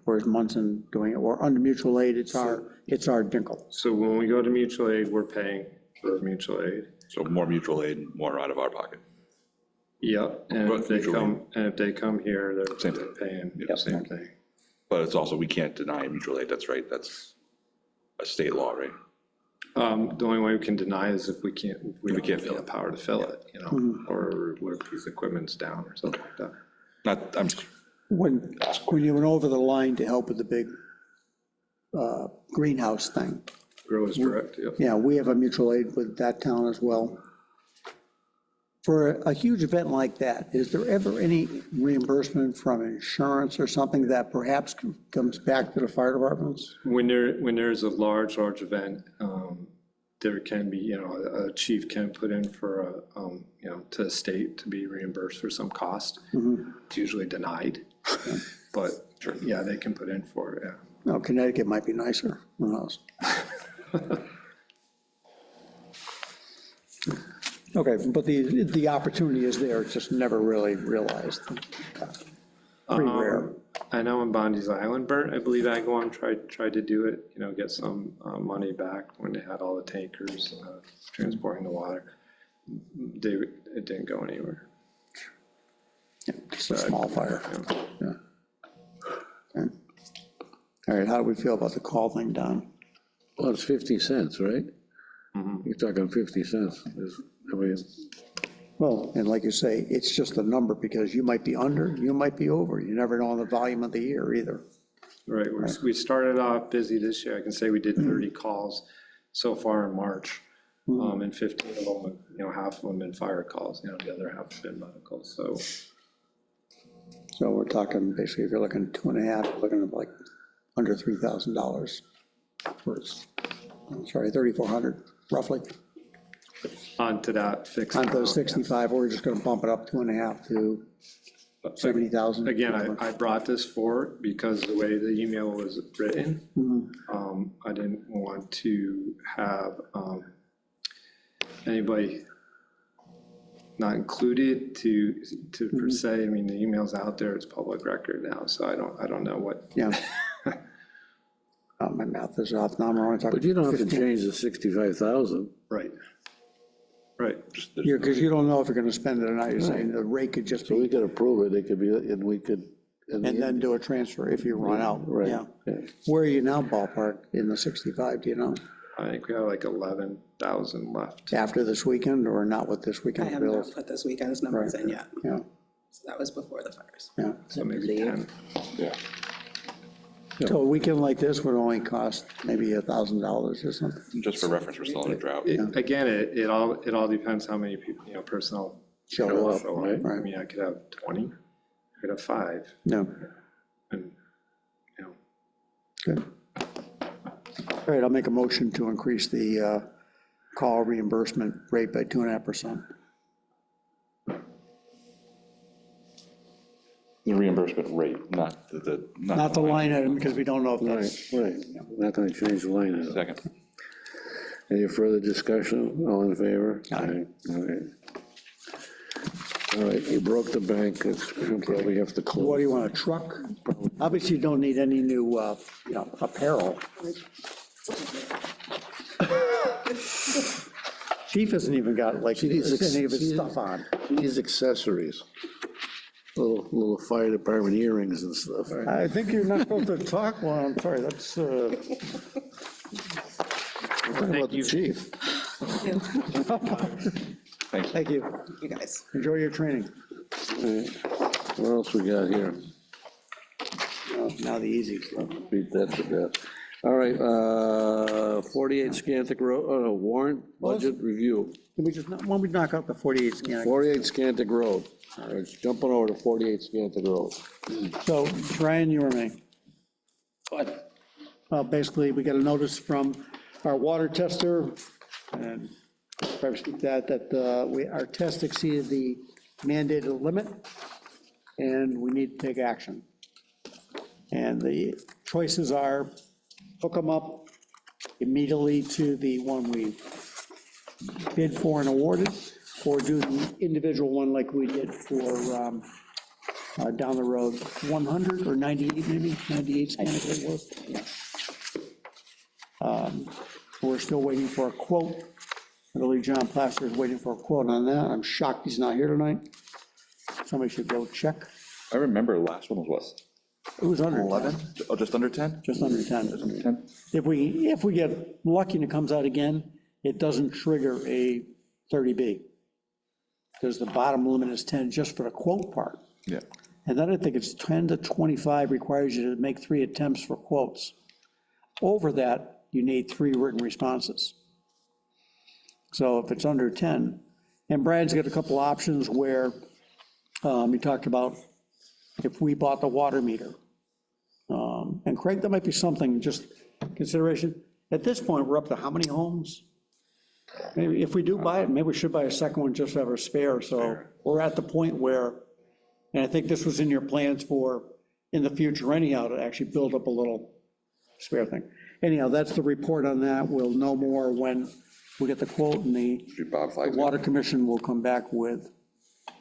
Or is Munson doing it? Or under mutual aid, it's our dinkle. So when we go to mutual aid, we're paying for mutual aid. So more mutual aid, more out of our pocket. Yep, and But if they mutual come here, Same they're thing. paying the same thing. But it's also, we can't deny mutual aid, that's right, that's a state law, right? The only way we can deny is if we don't can't have fill the it. power to fill it, you know, or where a piece of equipment's down or something like that. Not, I'm, When you went over the line to help with the big greenhouse thing, Growers Direct, yep. yeah, we have a mutual aid with that town as well. For a huge event like that, is there ever any reimbursement from insurance or something that perhaps comes back to the fire departments? When there's a large event, there can be, you know, a chief can put in for you know, to the state to be reimbursed for some cost. It's usually denied, but yeah, they can put in for it, yeah. No, Connecticut might be nicer, who knows? Okay, but the opportunity is there, it's just never really realized. Pretty rare. I know in Bondi's Island, Bert, I believe Agawam tried to do it, you know, get some money back when they had all the tankers transporting the water. It didn't go anywhere. Just a small fire. Yeah. Okay. All right, how do we feel about the call thing, Don? Well, it's 50 cents, right? You're talking 50 cents. I mean, Well, and like you say, it's just a number, because you might be under, you might be over, you never know on the volume of the year either. Right, we started off busy this year. I can say we did 30 calls so far in March. And 15 of them, you know, half of them been fire calls, you know, the other half have been medical, so. So we're talking, basically, if you're looking 2.5, looking at like under $3,000 for, I'm sorry, 3,400 roughly. Onto that fixed. On those amount, yeah. 65, we're just gonna bump it up 2.5 to 70,000. Again, I brought this forward because the way the email was written, I didn't want to have anybody not included to per se. I mean, the email's out there, it's public record now, so I don't know what. Yeah. My math is off now, I'm only talking. but you don't have to 15. change the 65,000. Right. Right. Yeah, because you don't know if you're gonna spend it or not, you're saying the rate could just So we be, could approve it, it could be, and we could. and then do a transfer if you run out. Right, Yeah. yeah. Where are you now, ballpark, in the 65, do you know? I think we have like 11,000 left. After this weekend, or not with this I weekend have bills? not put this weekend's numbers in yet, Yeah, so that was before the fires. yeah. So maybe 10. yeah. So a weekend like this would only cost maybe $1,000 or something. Just for reference, we're still in a drought. Again, it all depends how many people, you know, personnel Show up, show right? up. I mean, I could have 20, I could have 5, No, and, you know. good. All right, I'll make a motion to increase the call reimbursement rate by 2.5%. The reimbursement rate, not the. Not the line item, because we don't know if that's, Right, not gonna change the line item. Second. Any further discussion? All in favor? Aye. All right, you broke the bank, you probably have to what close. do you want, a truck? Obviously, you don't need any new, you know, apparel. Chief hasn't even got like any of his stuff on. These accessories, little fire department earrings and stuff. I think you're not supposed to talk, well, I'm sorry, that's, Talking about the chief. thank you. You guys. Enjoy your training. All right, what else we got here? Now the easy stuff. Beat that to death. All right, 48 Scantic Road, warrant budget review. Can we just, why don't we knock out the 48 scan? 48 Scantic Road. All right, jumping over to 48 Scantic Road. So, Brian, you or me? What? Basically, we got a notice from our water tester, and if I speak that our test exceeded the mandated limit, and we need to take action. And the choices are hook them up immediately to the one we bid for and awarded, or do the individual one like we did for down the road, 100 or 98 maybe, 98 Scannick it was. We're still waiting for a quote. I believe John Plaster is waiting for a quote on that. I'm shocked he's not here tonight. Somebody should go check. I remember the last one was It was under 10, 11? Oh, just under 10? just under 10. 10? If we get lucky and it comes out again, it doesn't trigger a 30B. Because the bottom limit is 10 just for the quote part. Yeah. And then I think it's 10 to 25 requires you to make 3 attempts for quotes. Over that, you need 3 written responses. So if it's under 10, and Brad's got a couple options where he talked about if we bought the water meter. And Craig, that might be something, just consideration. At this point, we're up to how many homes? Maybe if we do buy it, maybe we should buy a second one just to have a spare. So we're at the point where, and I think this was in your plans for, in the future anyhow, to actually build up a little spare thing. Anyhow, that's the report on that. We'll know more when we get the quote, and the Bob Flagg. Water Commission will come back with,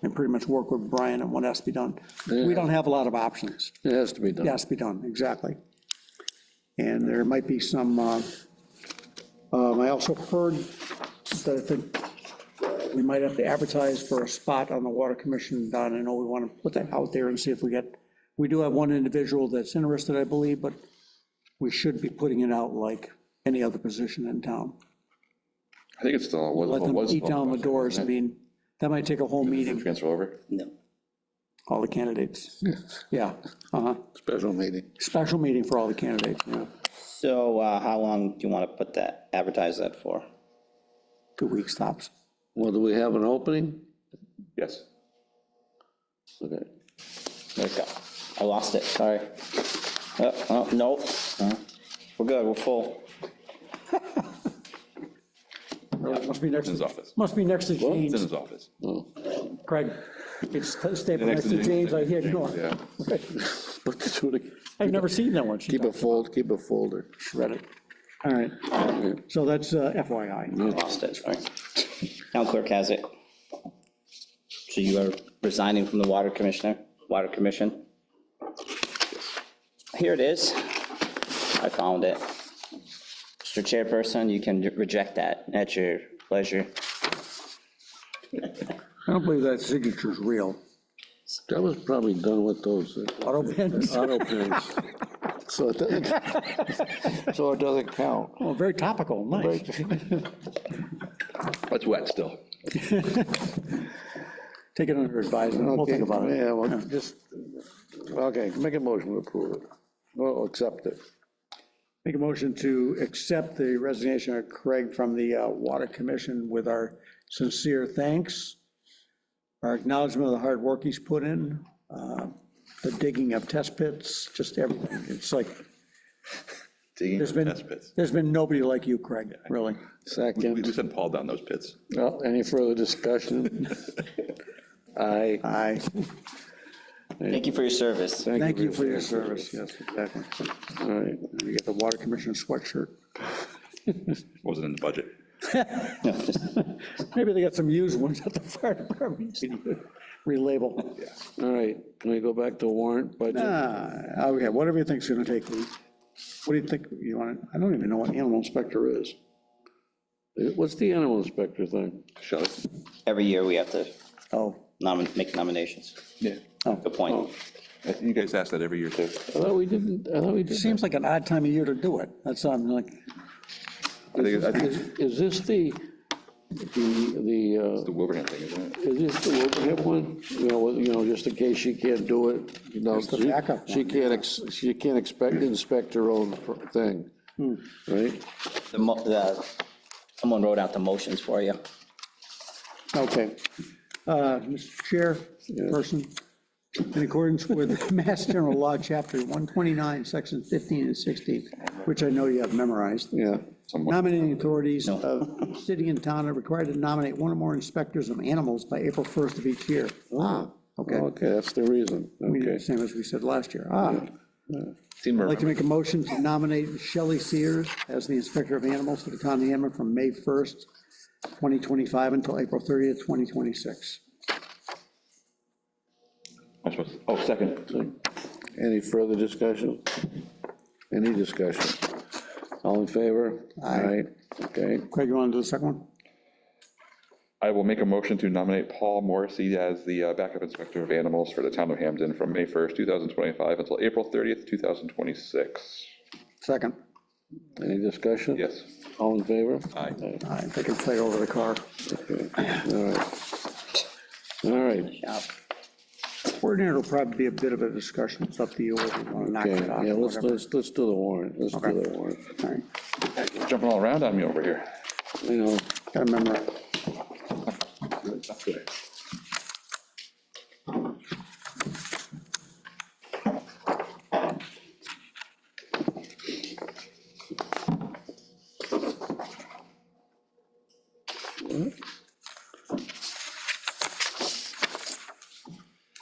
and pretty much work with Brian on what has to be done. We don't have a lot of options. It has to be done. It has to be done, exactly. And there might be some, I also heard that I think we might have to advertise for a spot on the Water Commission. Don, I know we want to put that out there and see if we do have one individual that's interested, I believe, but we should be putting it out like any other position in town. I think it's still, Let them was. eat down the doors. I mean, that might take a whole meeting, Transfer over? No. all the candidates. Yeah, Special meeting. special meeting for all the candidates, yeah. So how long do you want to put that, advertise that for? 2 weeks tops. Well, do we have an opening? Yes. Okay. There we go. I lost it, sorry. Oh, no, no. We're good, we're full. Must be next, In his office. must be next to It's in James. his office. Craig, it's stapled next to James, I hear you. Yeah. Look through the- I've never seen that one. Keep a folder. Shred it. All right, so that's FYI. Lost it, sorry. Town clerk has it. So you are resigning from the water commission? Here it is. I found it. Mr. Chairperson, you can reject that at your pleasure. I don't believe that signature's real. That was probably done with those Auto pens, auto pens. So it doesn't count. well, very topical, nice. It's wet still. Take it under advisement, we'll think about it. Yeah, well, just, okay, make a motion to approve it. Well, accept it. Make a motion to accept the resignation of Craig from the Water Commission with our sincere thanks, our acknowledgement of the hard work he's put in, the digging of test pits, just everything. It's like, Digging there's been, test pits. there's been nobody like you, Craig, really. We Second. sent Paul down those pits. Well, any further discussion? Aye. Aye. Thank you for your service. Thank you for your service, yes, exactly. All right. You get the Water Commission sweatshirt. Wasn't in the budget. Maybe they got some used ones at the fire department, relabel. All right, can we go back to warrant budget? Okay, whatever you think's gonna take, Lee. What do you think you want? I don't even know what animal inspector is. What's the animal inspector thing? Shelley? Every year we have to Oh, make nominations. Yeah. Good point. I think you guys ask that every year too. I thought we did. it seems like an odd time of year to do it. That's, I'm like, I think Is this the the Wilbraham thing, isn't it? is this the Wilbraham one? You know, just in case she can't do it, you know. It's the backup She one, can't inspect her own thing, right? Someone wrote out the motions for you. okay. Mr. Chair, person, in accordance with Mass General Law, Chapter 129, Sections 15 and 16, which I know you have memorized. Yeah. Nominating authorities of city and town are required to nominate one or more inspectors of animals by April 1st of each year. Okay. Okay, that's the reason. We did Okay. the same as we said last year. Seemed I'd like to make a motion to nominate Shelley Sears as the Inspector of Animals for the Town of Hampden from May 1st, 2025 until April 30th, 2026. Oh, second. Any further discussion? Any discussion? All in favor? Aye. Okay, Craig, you want to do the second one? I will make a motion to nominate Paul Morrissey as the backup inspector of animals for the town of Hampden from May 1st, 2025 until April 30th, 2026. Second. any discussion? Yes. All in favor? Aye. All right, they can fight over the car. Okay, all right. All right, Coordinator will probably be a bit of a discussion. It's up to you whether you want to knock okay, it off. yeah, or let's whatever. do the warrant, let's do Okay. the warrant. All right, Jumping all around on me over here. You know, gotta remember.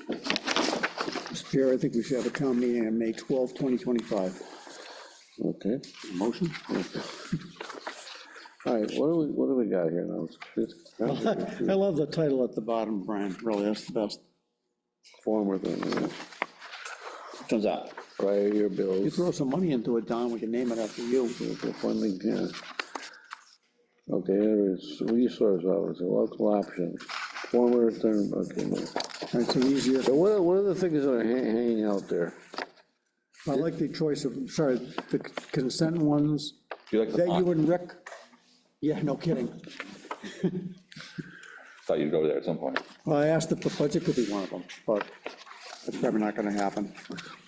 Mr. Chair, I think we should have a town meeting on May 12, 2025. okay. Motion? All right, what do we got here now? I love the title at the bottom, Brian, really, that's the best. Former thing, yeah. Turns out, Prior year You bills, throw some money into it, Don, we can name it after you. the funding, yeah. Okay, there is resource officer, local options, former term, okay. No. It's an easier, So what are the things that are hanging out there? I like the choice of, sorry, the consent ones Do you like the that you font? and Rick, yeah, no kidding. Thought you'd go there at some point. Well, I asked if the budget could be one of them, but that's probably not gonna happen.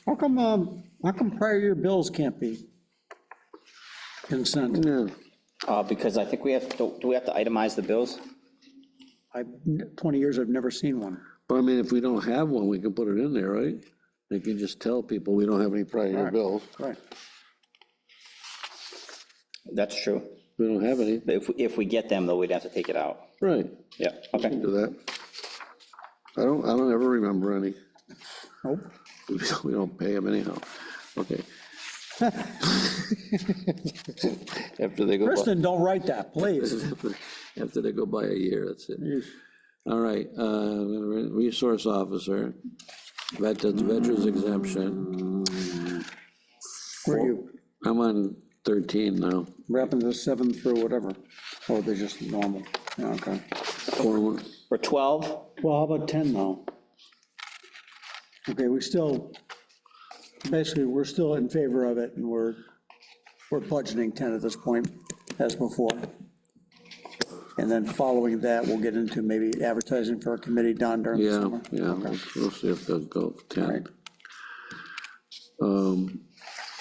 How come prior year bills can't be consent? Yeah, because I think we have, do we have to itemize the bills? 20 years, I've never seen one. but I mean, if we don't have one, we can put it in there, right? They can just tell people we don't have any prior year Right. bills. Right. That's true. We don't have any, But if we get them, though, we'd have to take it out. right, Yeah, okay. do that. I don't ever remember any. Nope. We don't pay them anyhow. Okay. After they go by, Kristen, don't write that, please. after they go by a year, that's it. All right, resource officer, veterans exemption. Where are you? I'm on 13 now. Wrapping the 7 through whatever. Oh, they're just normal. Yeah, okay. Former, For 12, Well, how about 10 now? Okay, basically, we're still in favor of it, and we're budgeting 10 at this point, as before. And then following that, we'll get into maybe advertising for a committee done during the yeah, summer. yeah, we'll see if they'll go 10. Right.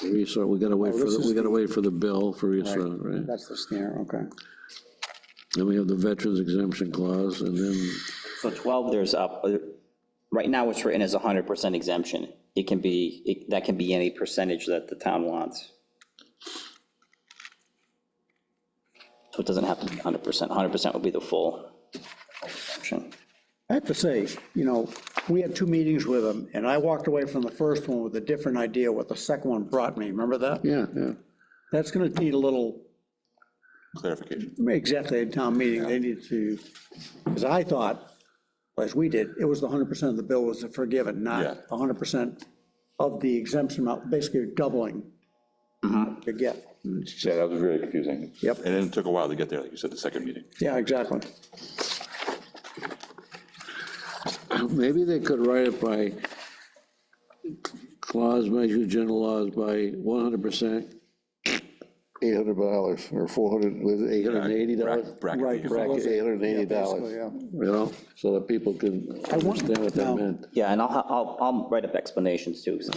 Resource, we gotta wait Oh, for, this is we gotta wait for the bill for resource, right? That's the snare, okay. Then we have the veterans exemption clause, and then, so 12, there's up, right now it's written as 100% exemption. It can be, that can be any percentage that the town wants. So it doesn't have to be 100%. 100% would be the full exemption. I have to say, we had 2 meetings with them, and I walked away from the first one with a different idea what the second one brought me. Remember that? yeah, yeah. That's gonna need a little, Clarification. exactly, at town meeting, they need to, because I thought, as we did, it was the 100% of the bill was forgiven, Yeah. not 100% of the exemption amount, basically doubling to get. Yeah, that was really confusing. Yep, And then it took a while to get there, like you said, the second meeting. yeah, exactly. Maybe they could write it by clause measure general laws by 100%, $800, or 400, was it $880? Bracket Right. fees. Bracket, Basically, $880, yeah. you know, so that people can understand what that now- meant. Yeah, and I'll write up explanations too, so.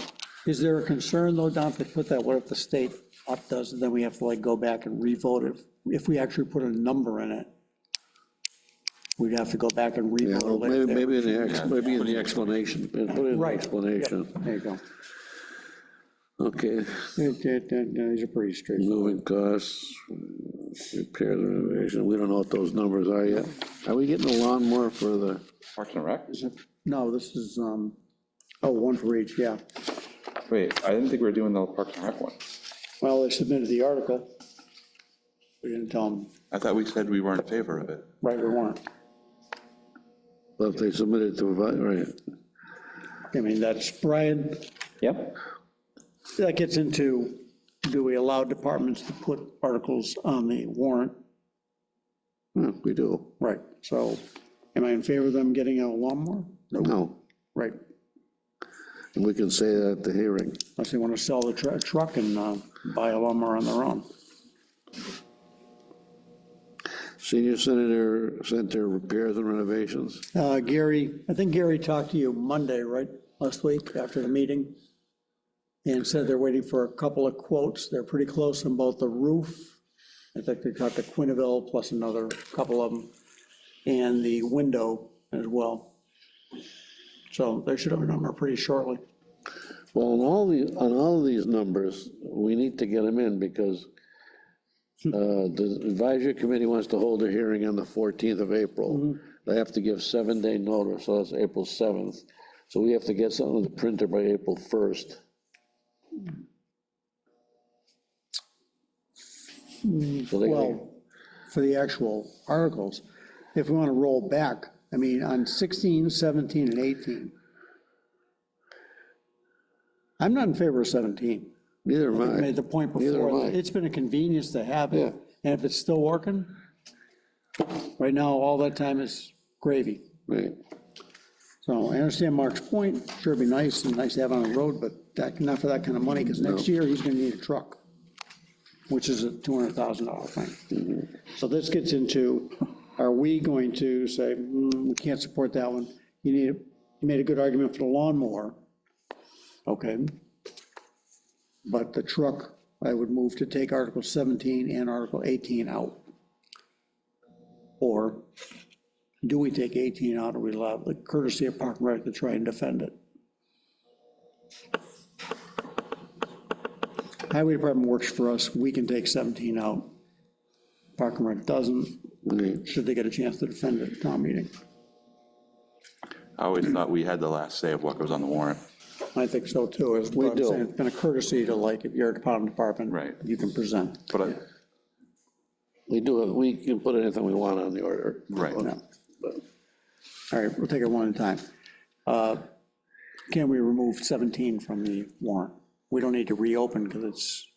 Is there a concern, though, Don, if they put that, what if the state up does, it, then we have to go back and re-vote it? If we actually put a number in it, we'd have to go back and Yeah, re-vote it. maybe, if they- maybe in the explanation, put it in the Right. explanation. There you go. Okay, These are pretty straightforward. moving costs, repair the renovation, we don't know what those numbers are yet. Are we getting a lawnmower for the, Parks and Rec? No, this is, 1 for each, yeah. Wait, I didn't think we were doing the Parks and Rec one. Well, they submitted the article. We didn't tell them, I thought we said we weren't in favor of it. right, we weren't. well, if they submitted to, right, I mean, that's, Brian, Yep. that gets into, do we allow departments to put articles on the warrant? Yeah, we do. Right, so am I in favor of them getting a lawnmower? No, Right, and we can say that at the hearing. unless they want to sell the truck and buy a lawnmower on their own. Senior Center repairs and renovations. Gary, I think Gary talked to you Monday, right, last week after the meeting? And said they're waiting for a couple of quotes. They're pretty close on both the roof. I think they talked to Quinneville plus another couple of them, and the window as well. So they should have a number pretty shortly. Well, on all of these numbers, we need to get them in because the advisory committee wants to hold a hearing on the 14th of April. They have to give 7-day notice, so that's April 7th. So we have to get something to the printer by April 1st. So they- Well, for the actual articles, if we want to roll back, I mean, on 16, 17, and 18, I'm not in favor of 17. Neither am I I. made the point Neither am before, I. it's been a convenience to have Yeah. it, and if it's still working, right now, all that time is gravy. Right. So I understand Mark's point, sure it'd be nice and nice to have on the road, but not for that kind of money, because next year, he's gonna need a truck, which is a $200,000 thing. So this gets into, are we going to say, we can't support that one? You made a good argument for the lawnmower. Okay. But the truck, I would move to take Article 17 and Article 18 out. Or do we take 18 out, or we allow the courtesy of Park and Rec to try and defend it? Highway Department works for us, we can take 17 out. Park and Rec doesn't, should they get a chance to defend it at town meeting? I always thought we had the last say of what goes on the warrant. I think so too, as We I'm do. saying, it's been a courtesy to, like, if you're a department, Right. you can present. But We do it, we can put anything we want on the order. Right. No. All right, we'll take it one at a time. Can we remove 17 from the warrant? We don't need to reopen, because it's,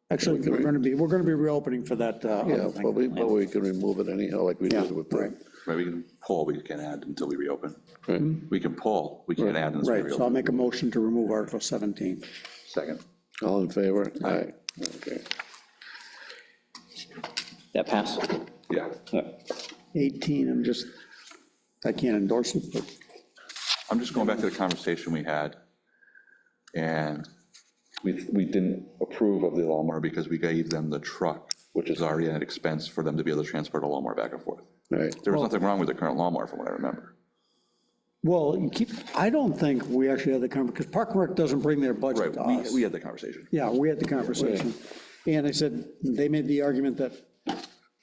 actually, we're gonna be reopening for that Yeah, other but thing. we can remove it anyhow, like we Yeah, did with right, the. we can pull, we can't add until we reopen. Right. We can pull, we can't add until we right, so I'll reopen. make a motion to remove Article 17. Second. All in favor? Aye. Okay. That passed. Yeah. 18, I can't endorse it, but I'm just going back to the conversation we had, and we didn't approve of the lawnmower because we gave them the truck, which is already an expense for them to be able to transport a lawnmower back and forth. Right. There was nothing wrong with the current lawnmower, from what I remember. well, I don't think we actually had the conversation, because Park and Rec doesn't bring their budget to Right, us. we had the conversation. Yeah, we had the conversation. And I said, they made the argument that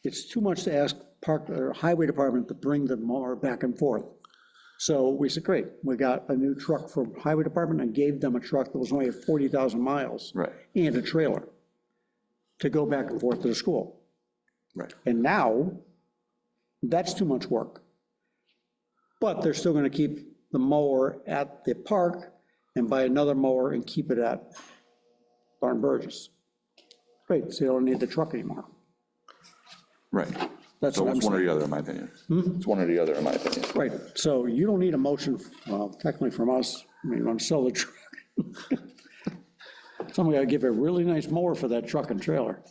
it's too much to ask Park, or Highway Department to bring the mower back and forth. So we said, great, we got a new truck from Highway Department and gave them a truck that was only at 40,000 miles. Right. And a trailer to go back and forth to the school. Right. And now, that's too much work. But they're still gonna keep the mower at the park and buy another mower and keep it at Barn Burgess. Great, so you don't need the truck anymore. Right. That's So what I'm it's one or saying. the other, in my opinion. It's one or the other, in my opinion. Right, so you don't need a motion, well, technically from us, I mean, you want to sell the truck. Somebody gotta give a really nice mower for that truck and trailer.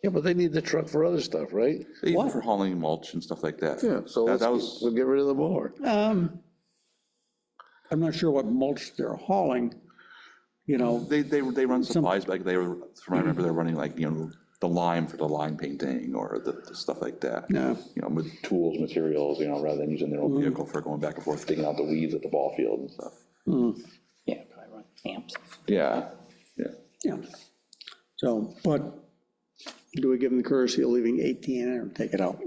Yeah, but they need the truck for other stuff, right? Even What? for hauling mulch and stuff like that. Yeah, so That let's, was, we'll get rid of the mower. I'm not sure what mulch they're hauling, you know, they run supplies, like they were, from what I remember, they're running like, the lime for the line painting or the stuff like that. Yeah. With tools, materials, rather than using their own vehicle for going back and forth, digging out the weeds at the ball field and stuff. Yeah, probably run amps. Yeah, yeah. yeah. So, but do we give them the courtesy of leaving 18 in or take it out?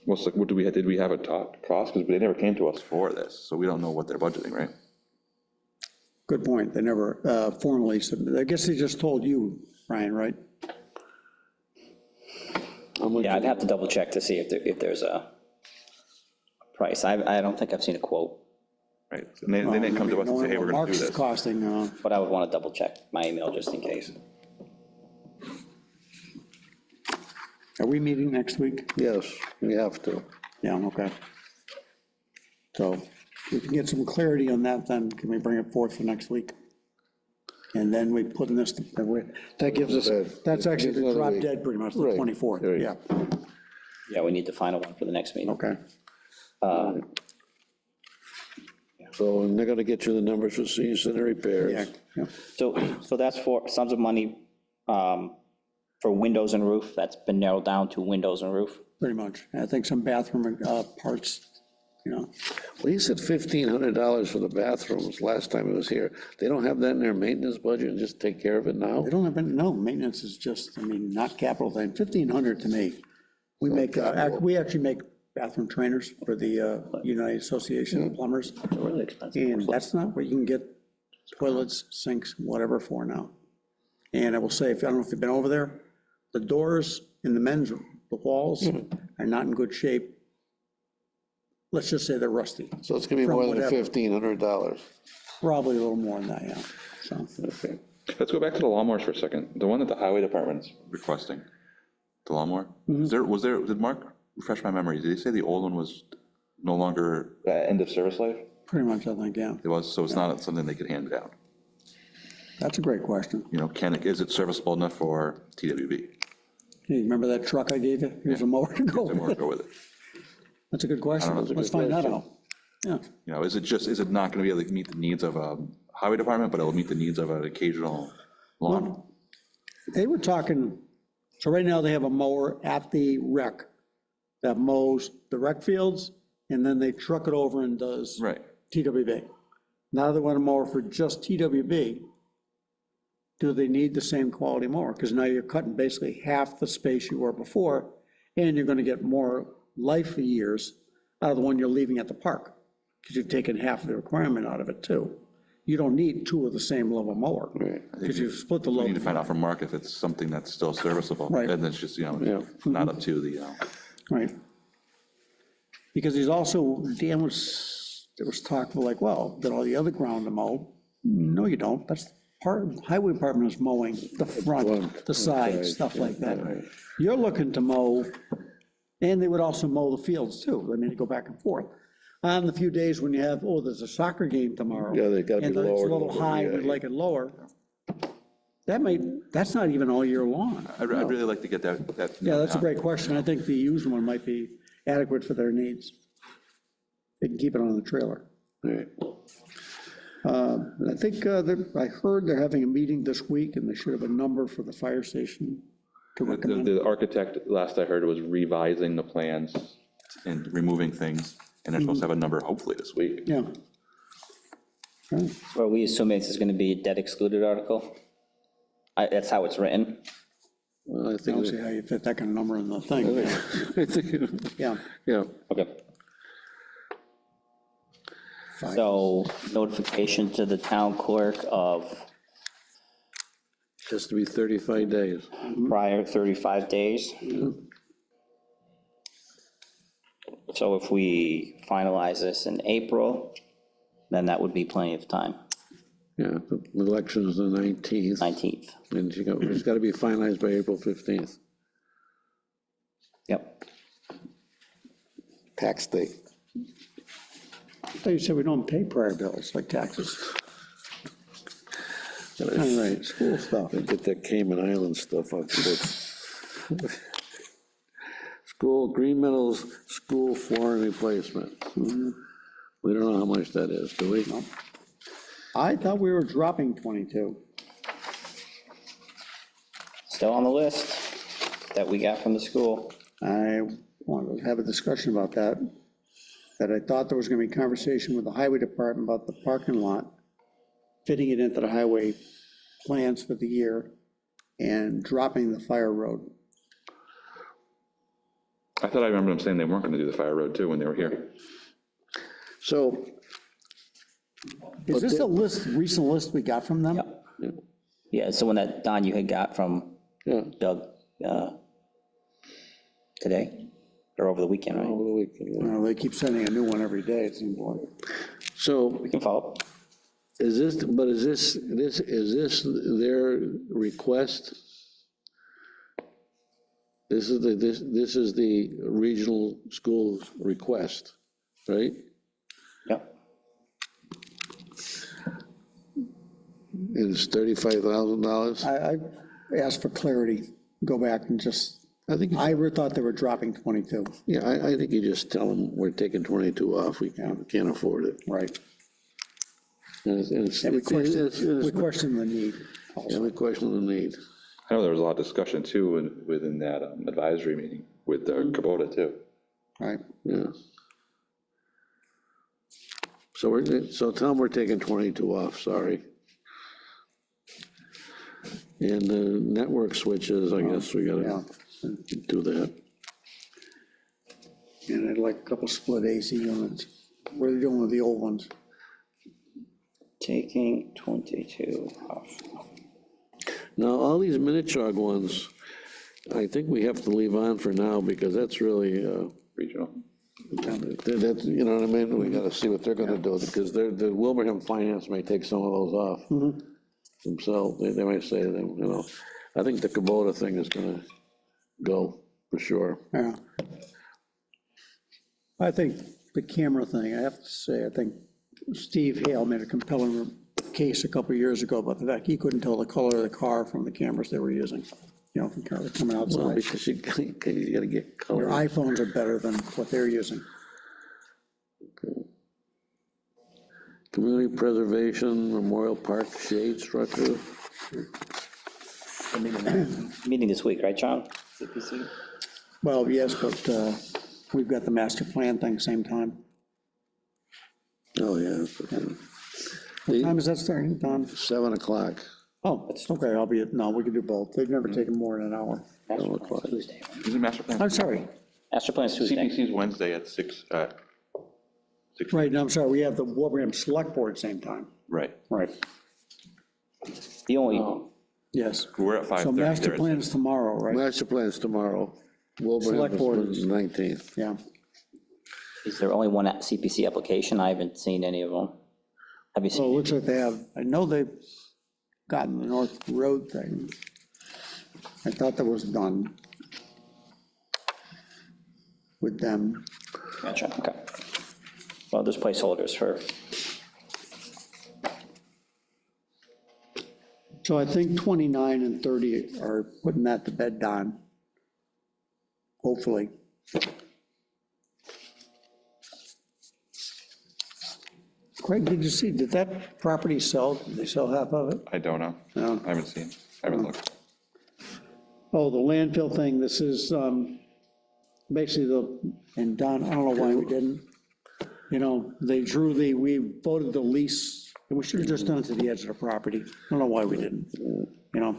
What's the, what do we, did we have a cost? Because they never came to us for this, so we don't know what they're budgeting, right? Good point, they never formally submitted, I guess they just told you, Brian, right? Yeah, I'd have to double check to see if there's a price. I don't think I've seen a quote. right? And they didn't come to us and say, hey, we're gonna do Mark's this. is costing, But I would want to double check my email just in case. are we meeting next week? Yes, we have to. Yeah, okay. So if we can get some clarity on that, then can we bring it forth for next week? And then we put in this, that gives us, that's actually the Another drop week. dead pretty much, the Right. 24th, Right. yeah, Yeah, we need the final one for the next meeting. okay. So they're gonna get you the numbers for senior center Yeah, repairs. yeah. So that's for sums of money for windows and roof. That's been narrowed down to windows and roof. Pretty much. I think some bathroom parts, you know. Well, he said $1,500 for the bathrooms last time he was here. They don't have that in their maintenance budget and just take care of it now? They don't have, no, maintenance is just, I mean, not capital thing. 1,500 to me. We make, we actually make bathroom trainers for the United Association of Plumbers. It's really expensive. And that's not what you can get toilets, sinks, whatever for now. And I will say, if I don't know if you've been over there, the doors in the men's room, the walls are not in good shape. Let's just say they're rusty. So it's gonna be From more than whatever. $1,500. Probably a little more than that, yeah. So, Okay. Let's go back to the lawnmowers for a second. The one that the highway department's requesting, the lawnmower, did Mark refresh my memory? Did he say the old one was no longer end of service life? pretty much, I think, yeah. It was, so it's not something they could hand down. That's a great question. You know, is it serviceable enough for TWB? Hey, remember that truck I gave you? Here's a mower to go Then we'll with. go with it. That's a good question. Let's find that out. Yeah. You know, is it not gonna be able to meet the needs of a highway department, but it'll meet the needs of an occasional lawn? They were talking, so right now they have a mower at the rec that mows the rec fields, and then they truck it over and does Right. TWB. Now they want a mower for just TWB. Do they need the same quality mower? Because now you're cutting basically half the space you were before, and you're gonna get more life years out of the one you're leaving at the park, because you've taken half of the requirement out of it too. You don't need two of the same level mower, because you've split the We need load. to find out from Mark if it's something that's still serviceable. Right. And it's just, you know, not up to the, Right. Because there's also, Dan was, there was talk of like, well, did all the other ground to mow? No, you don't. That's highway department is mowing the front, the sides, stuff like that. You're looking to mow, and they would also mow the fields too. I mean, they go back and forth. On the few days when you have, oh, there's a soccer game tomorrow. Yeah, they gotta be And it's a lowered a little little high, bit, we'd yeah. like it lower. That's not even all year long. I'd really like to get that. Yeah, that's a great question. I think the used one might be adequate for their needs. They can keep it on the trailer. Right. And I think, I heard they're having a meeting this week, and they should have a number for the fire station to recommend. The architect, last I heard, was revising the plans and removing things, and they're supposed to have a number hopefully this week. Yeah. Right. So are we assuming this is going to be a debt excluded article? That's how it's written. Well, I I think, don't see how you fit that kind of number in the thing. I think, Yeah. yeah, Okay. Fine. So notification to the town clerk of has to be 35 days. prior 35 days. So if we finalize this in April, then that would be plenty of time, Yeah, the election is the 19th, 19th. and it's got to be finalized by April 15th. Yep. Tax day. I thought you said we don't pay prior bills, like taxes. All right, school stuff. Get that Cayman Island stuff up. School, Green Meadows School flooring replacement. We don't know how much that is, do we? I thought we were dropping 22. Still on the list that we got from the school. I wanted to have a discussion about that, that I thought there was gonna be conversation with the highway department about the parking lot, fitting it into the highway plans for the year, and dropping the fire road. I thought I remember them saying they weren't gonna do the fire road too when they were here. So, Is this a list, recent list we got from them? Yeah, it's the one that, Don, you had got from yeah, Doug today, or over the weekend, right? over the weekend, yeah. Well, they keep sending a new one every day, it seems like. So We can follow up. is this their request? This is the regional school's request, right? Yep. It's $35,000? I asked for clarity, go back and just, I think, I thought they were dropping 22. yeah, I think you just tell them we're taking 22 off, we can't afford it. Right. And it's- And we it's- question the need yeah, also. we question the need. I know there was a lot of discussion too within that advisory meeting with Kubota too. Right. Yeah. So tell them we're taking 22 off, sorry. And the network switches, I guess we gotta do that. And I'd like a couple split AC units. What are they doing with the old ones? Taking 22 off. Now, all these minichog ones, I think we have to leave on for now, because that's really, Regional. that's, you know what I mean? We gotta see what they're gonna do, because the Wilbraham Finance may take some of those off themselves. They might say, that, you know, I think the Kubota thing is gonna go, for sure. Yeah. I think the camera thing, I have to say, I think Steve Hale made a compelling case a couple of years ago about the fact he couldn't tell the color of the car from the cameras they were using, you know, from cars coming Well, outside. because you gotta get Their color. iPhones are better than what they're using. Community preservation, Memorial Park shade structure. Meeting this week, right, John? CPC? Well, yes, but we've got the master plan thing same time. Oh, yeah. What time is that starting, Don? 7 o'clock. Oh, okay, I'll be, no, we can do both. They've never taken more than an hour. Master plan is Tuesday, right? Is it master plan? I'm sorry. Master plan is Tuesday. CPC's Wednesday at 6. Right, no, I'm sorry, we have the Wilbraham Select Board same time. Right. Right, The only, yes. We're at 5:30. So master They're at plan is tomorrow, right? Master plan's tomorrow. Wilbraham Select board is is- 19th. Yeah. is there only one CPC application? I haven't seen any of them. Have you Well, it seen? looks like they have, I know they've gotten the North Road thing. I thought that was done with them. Gotcha, okay. Well, there's placeholders for, So I think 29 and 30 are putting that to bed, Don. Hopefully. Craig, did you see, did that property sell? Did they sell half of it? I don't know. No. I haven't seen, I haven't looked. Oh, the landfill thing, this is basically and Don, I don't know why we didn't. You know, we voted the lease, and we should have just done it to the edge of the property. I don't know why we didn't, you know?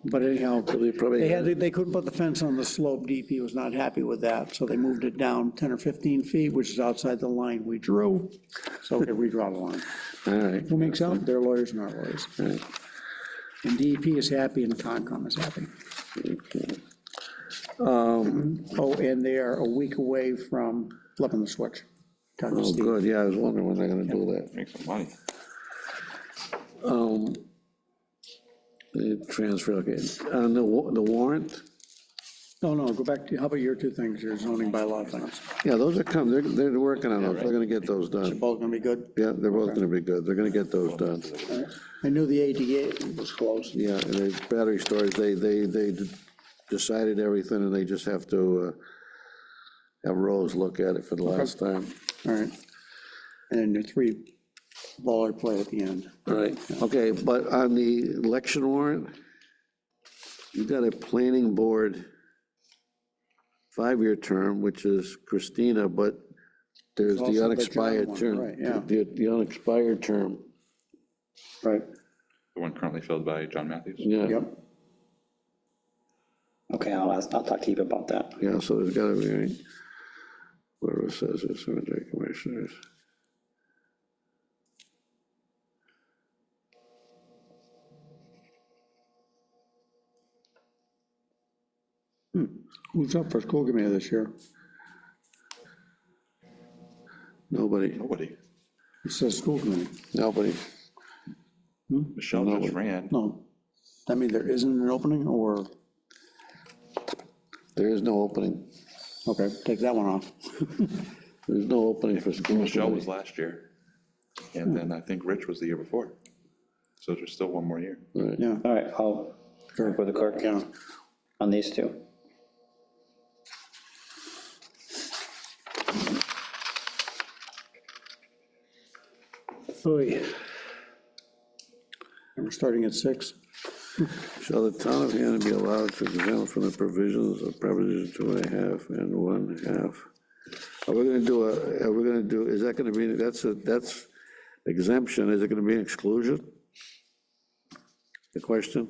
But anyhow, they couldn't put the fence on the slope. DP was not happy with that, so they moved it down 10 or 15 feet, which is outside the line we drew. So we could redraw the line. All right. Who makes out? Their lawyers and our lawyers. All right. And DEP is happy and Concom is happy. Oh, and they are a week away from flipping the switch. Talking to Oh, Steve. good, yeah, I was wondering when they're gonna do that. Make some money. The transfer, okay. On the warrant, No, go back to, how about your two things, your zoning bylaw things? yeah, those are coming, they're working on those, they're gonna get those They're done. both gonna be good? Yeah, they're both gonna be good, they're gonna get those done. I knew the ADA was closed. Yeah, and the battery storage, they decided everything, and they just have to have Rose look at it for the last time. All right. And then your three baller play at the end. All right, okay, but on the election warrant, you got a planning board 5-year term, which is Christina, but there's Also the the unexpired John term. one, right, yeah. The unexpired term, Right. The one currently filled by John Matthews. yeah. Yep. okay, I'll talk to you about that. Yeah, so there's gotta be, whatever it says, it's cemetery commissioners. Who's up for school committee this year? Nobody. Nobody. It says school committee. Nobody. Michelle just ran. No, that means there isn't an opening, or, There is no opening. okay, take that one off. There's no opening for school Michelle committee. was last year, and then I think Rich was the year before. So there's still one more year. Right. Yeah, All right, I'll, for the clerk, yeah. on these two. Oy. And we're starting at 6. Shall the town of Hampden be allowed to exempt from the provisions of Proposition 2.5 and 1/2? Are we gonna do, is that gonna be, that's exemption, is it gonna be an exclusion? The question?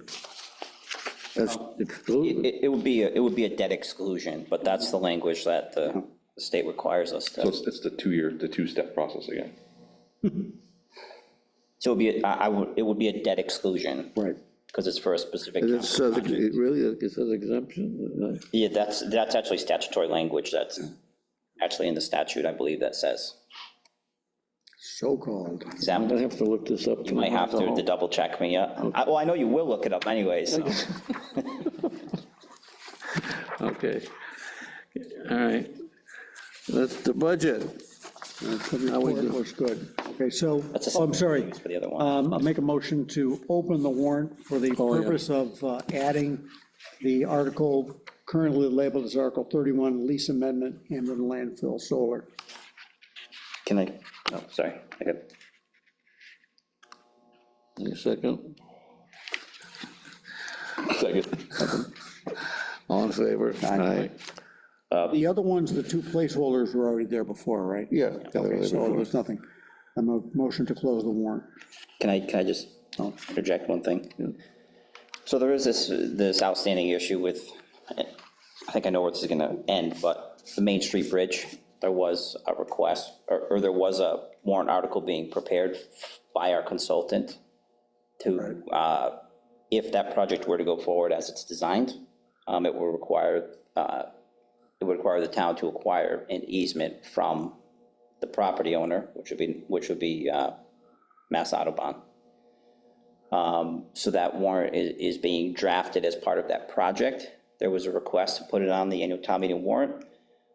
That's exclusion? It would be, it would be a debt exclusion, but that's the language that the state requires us So to. it's the two-step process again. So it would be, it would be a debt exclusion, Right. because it's for a specific. It says, it really, it says exemption? Yeah, that's actually statutory language that's actually in the statute, I believe, that says So-called. I'm exempt. gonna have to look this up. You might have to double check me, yeah. Well, I know you will look it up anyway, so. Okay. All right. That's the budget. The report looks good. Okay, so, That's a oh, I'm sorry. for the other one. I'll make a motion to open the warrant for the Oh, yeah. purpose of adding the article currently labeled as Article 31, lease amendment, Hampden landfill solar. Can I, oh, sorry, I got, Any second? Second. All in favor? Aye. The other ones, the 2 placeholders were already there before, right? Yeah. Okay, so there's nothing. I'm a motion to close the warrant. can I just interject one thing? So there is this outstanding issue with, I think I know where this is gonna end, but the Main Street Bridge, there was a request, or there was a warrant article being prepared by our consultant to, if that project were to go forward as it's designed, it would require the town to acquire an easement from the property owner, which would be Mass Autobahn. So that warrant is being drafted as part of that project. There was a request to put it on the annual town meeting warrant,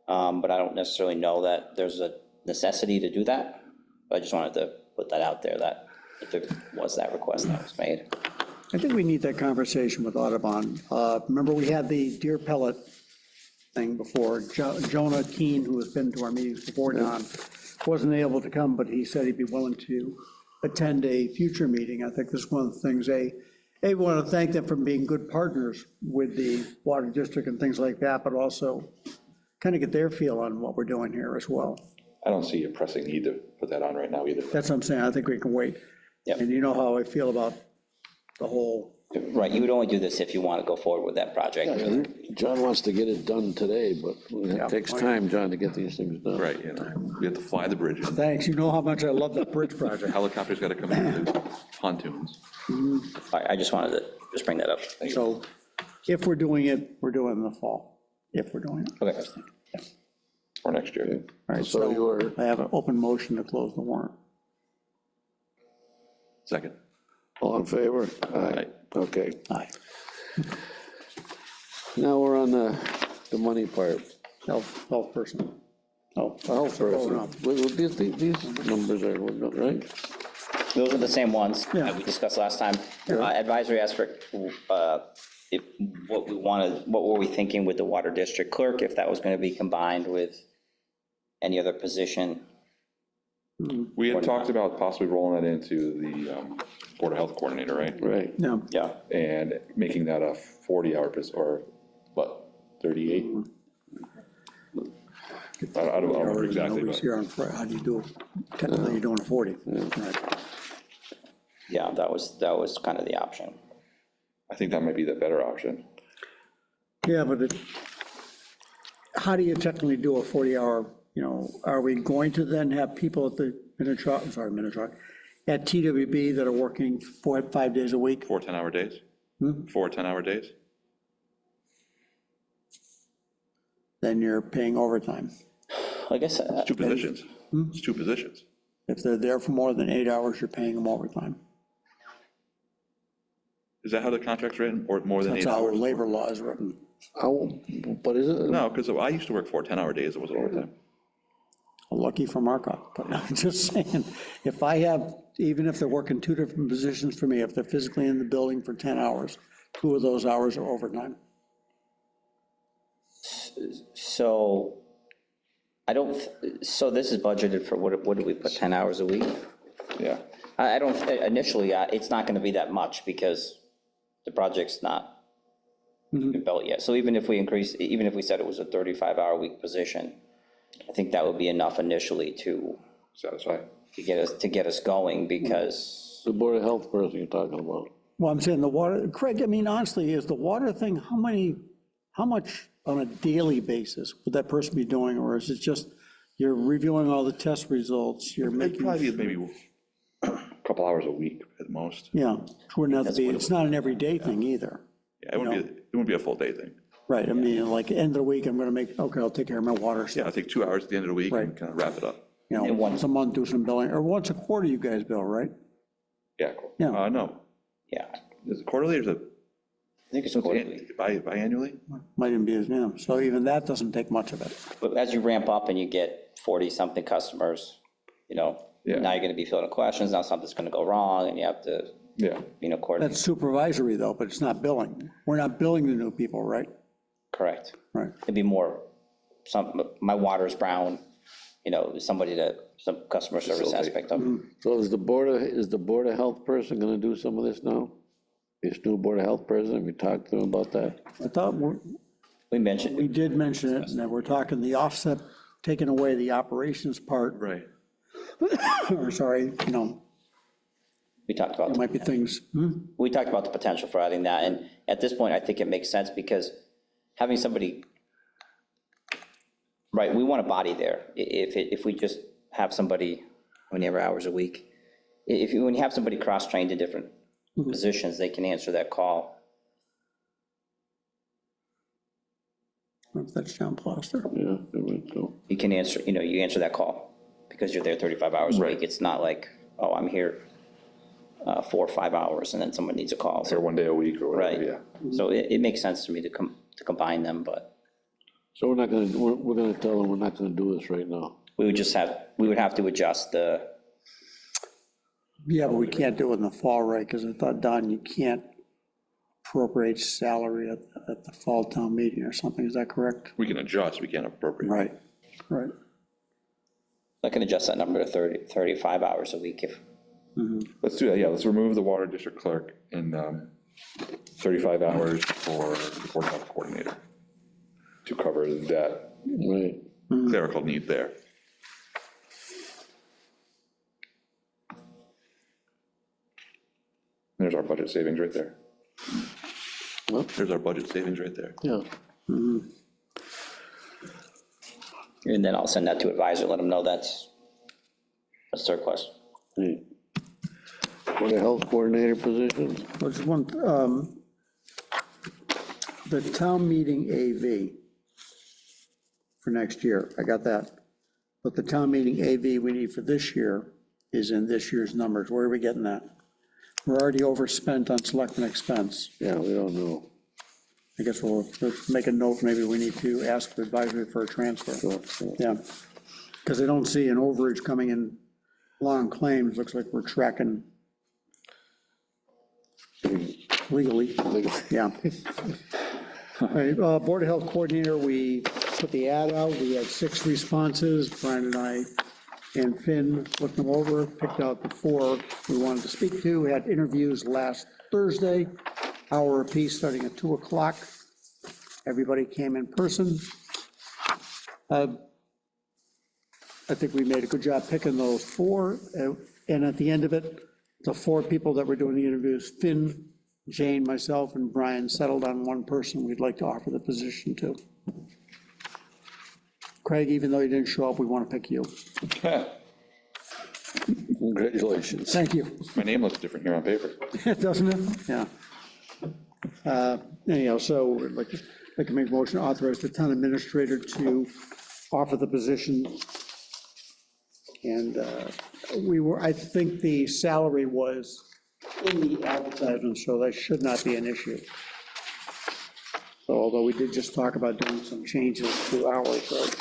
but I don't necessarily know that there's a necessity to do that. I just wanted to put that out there, that if there was that request that was made. I think we need that conversation with Audubon. Remember, we had the deer pellet thing before. Jonah Keane, who has been to our meetings before, Don, wasn't able to come, but he said he'd be willing to attend a future meeting. I think this is one of the things, we want to thank them for being good partners with the water district and things like that, but also kind of get their feel on what we're doing here as well. I don't see a pressing need to put that on right now either. That's what I'm saying. I think we can wait. Yep. And you know how I feel about the whole, Right, you would only do this if you want to go forward with that project. John wants to get it done today, but it takes time, John, to get these things done. Right, we have to fly the bridge. thanks, you know how much I love that bridge project. Helicopter's got to come in with the pontoons. I just wanted to just bring that up. So if we're doing it, we're doing it in the fall, if we're doing it. Okay. Or next year. All right, So so you're, I have an open motion to close the warrant. Second. all in favor? Aye. Okay, Aye. now we're on the money part. Health person. Oh, Health person. These numbers are, right? Those are the same ones Yeah. that we discussed last time. Advisory asked for, if, what were we thinking with the water district clerk, if that was going to be combined with any other position? We had talked about possibly rolling that into the Board of Health coordinator, right? Right. No, Yeah. And making that a 40-hour, or what, 38? I don't remember exactly, nobody's but here on Friday. How do you do it? Technically, you're doing a 40. Right. Yeah, that was kind of the option. I think that might be the better option. Yeah, but how do you technically do a 40-hour, are we going to then have people at the Minnetrog, at TWB that are working 4 to 5 days a week? 4 10-hour days? 4 10-hour days? Then you're paying overtime. I guess, It's 2 positions. It's 2 positions. If they're there for more than 8 hours, you're paying them overtime. Is that how the contract's written, or more than 8 That's how hours? labor law is written. But is it? No, because I used to work 4 10-hour days, it was overtime. Lucky for Markov, but I'm just saying, if I have, even if they're working 2 different positions for me, if they're physically in the building for 10 hours, 2 of those hours are overtime. So I don't, so this is budgeted for, what did we put, 10 hours a week? Yeah. I don't, initially, it's not gonna be that much because the project's not built yet. So even if we increase, even if we said it was a 35-hour week position, I think that would be enough initially to Satisfied. get us going, because The Board of Health person you're talking about. Well, I'm saying the water, Craig, I mean, honestly, is the water thing, how much on a daily basis would that person be doing? Or is it just, you're reviewing all the test results, you're It'd making, probably be maybe a couple hours a week at most. yeah, it wouldn't have to be, it's not an everyday thing either. Yeah, it wouldn't be a full day thing. Right, I mean, like, end of the week, I'm gonna make, okay, I'll take care of my water Yeah, stuff. I'll take 2 hours at the end of the week and Right. kind of wrap it up. You know, And once a month, do some billing, or once a quarter you guys bill, right? Yeah, cool. Yeah. No, yeah, is it quarterly or is it I think it's quarterly. biannually? Might even be, yeah, so even that doesn't take much of it. But as you ramp up and you get 40-something customers, now you're gonna be fielding questions, now something's gonna go wrong, and you have to, Yeah. coordinate. That's supervisory though, but it's not billing. We're not billing the new people, right? Correct. Right. It'd be more, my water's brown, somebody some customer service aspect of it. So is the Board of Health person gonna do some of this now? This new Board of Health person, have you talked to him about that? I thought We mentioned, we did mention it, and that we're talking the offset, taking away the operations part, Right. or sorry, we talked about, there might be things, we talked about the potential for adding that, and at this point, I think it makes sense, because having somebody, right, we want a body there. If we just have somebody, whenever hours a week, when you have somebody cross-trained in different positions, they can answer that call. if that's John Plaster. Yeah, I think so. You can answer, you answer that call, because you're there 35 hours a week. It's not like, oh, I'm here 4 or 5 hours, and then someone needs a call. Or So, 1 day a week or whatever, right. yeah. So it makes sense to me to combine them, but So we're gonna tell them we're not gonna do this right now. we would have to adjust the, Yeah, but we can't do it in the fall, right, because I thought, Don, you can't appropriate salary at the fall town meeting or something, is that correct? We can adjust, we can't appropriate. Right, right. I can adjust that number to 35 hours a week if, Let's do that, yeah, let's remove the water district clerk and 35 hours for the Board of Health coordinator to cover that Right. clerical need there. There's our budget savings right there. There's our budget savings right there. Yeah. and then I'll send that to advisor, let them know that's a surplus. Right. Board of Health coordinator positions, I just want, the town meeting AV for next year, I got that. But the town meeting AV we need for this year is in this year's numbers. Where are we getting that? We're already overspent on selectmen expense. yeah, we don't know. I guess let's make a note, maybe we need to ask the advisory for a transfer. Yeah, because I don't see an overage coming in long claims, looks like we're tracking legally, yeah. All right, Board of Health Coordinator, we put the ad out, we had 6 responses, Brian and I and Finn looked them over, picked out the 4 we wanted to speak to, we had interviews last Thursday, hour apiece, starting at 2 o'clock. Everybody came in person. I think we made a good job picking those 4, and at the end of it, the 4 people that were doing the interviews, Finn, Jane, myself, and Brian settled on one person we'd like to offer the position to. Craig, even though you didn't show up, we want to pick you. Congratulations. Thank you. My name looks different here on paper. Doesn't it? Yeah. Anyhow, so I'd like to make a motion to authorize the town administrator to offer the position And I think the salary was in the advertisement, so that should not be an issue. So although we did just talk about doing some changes to hours, of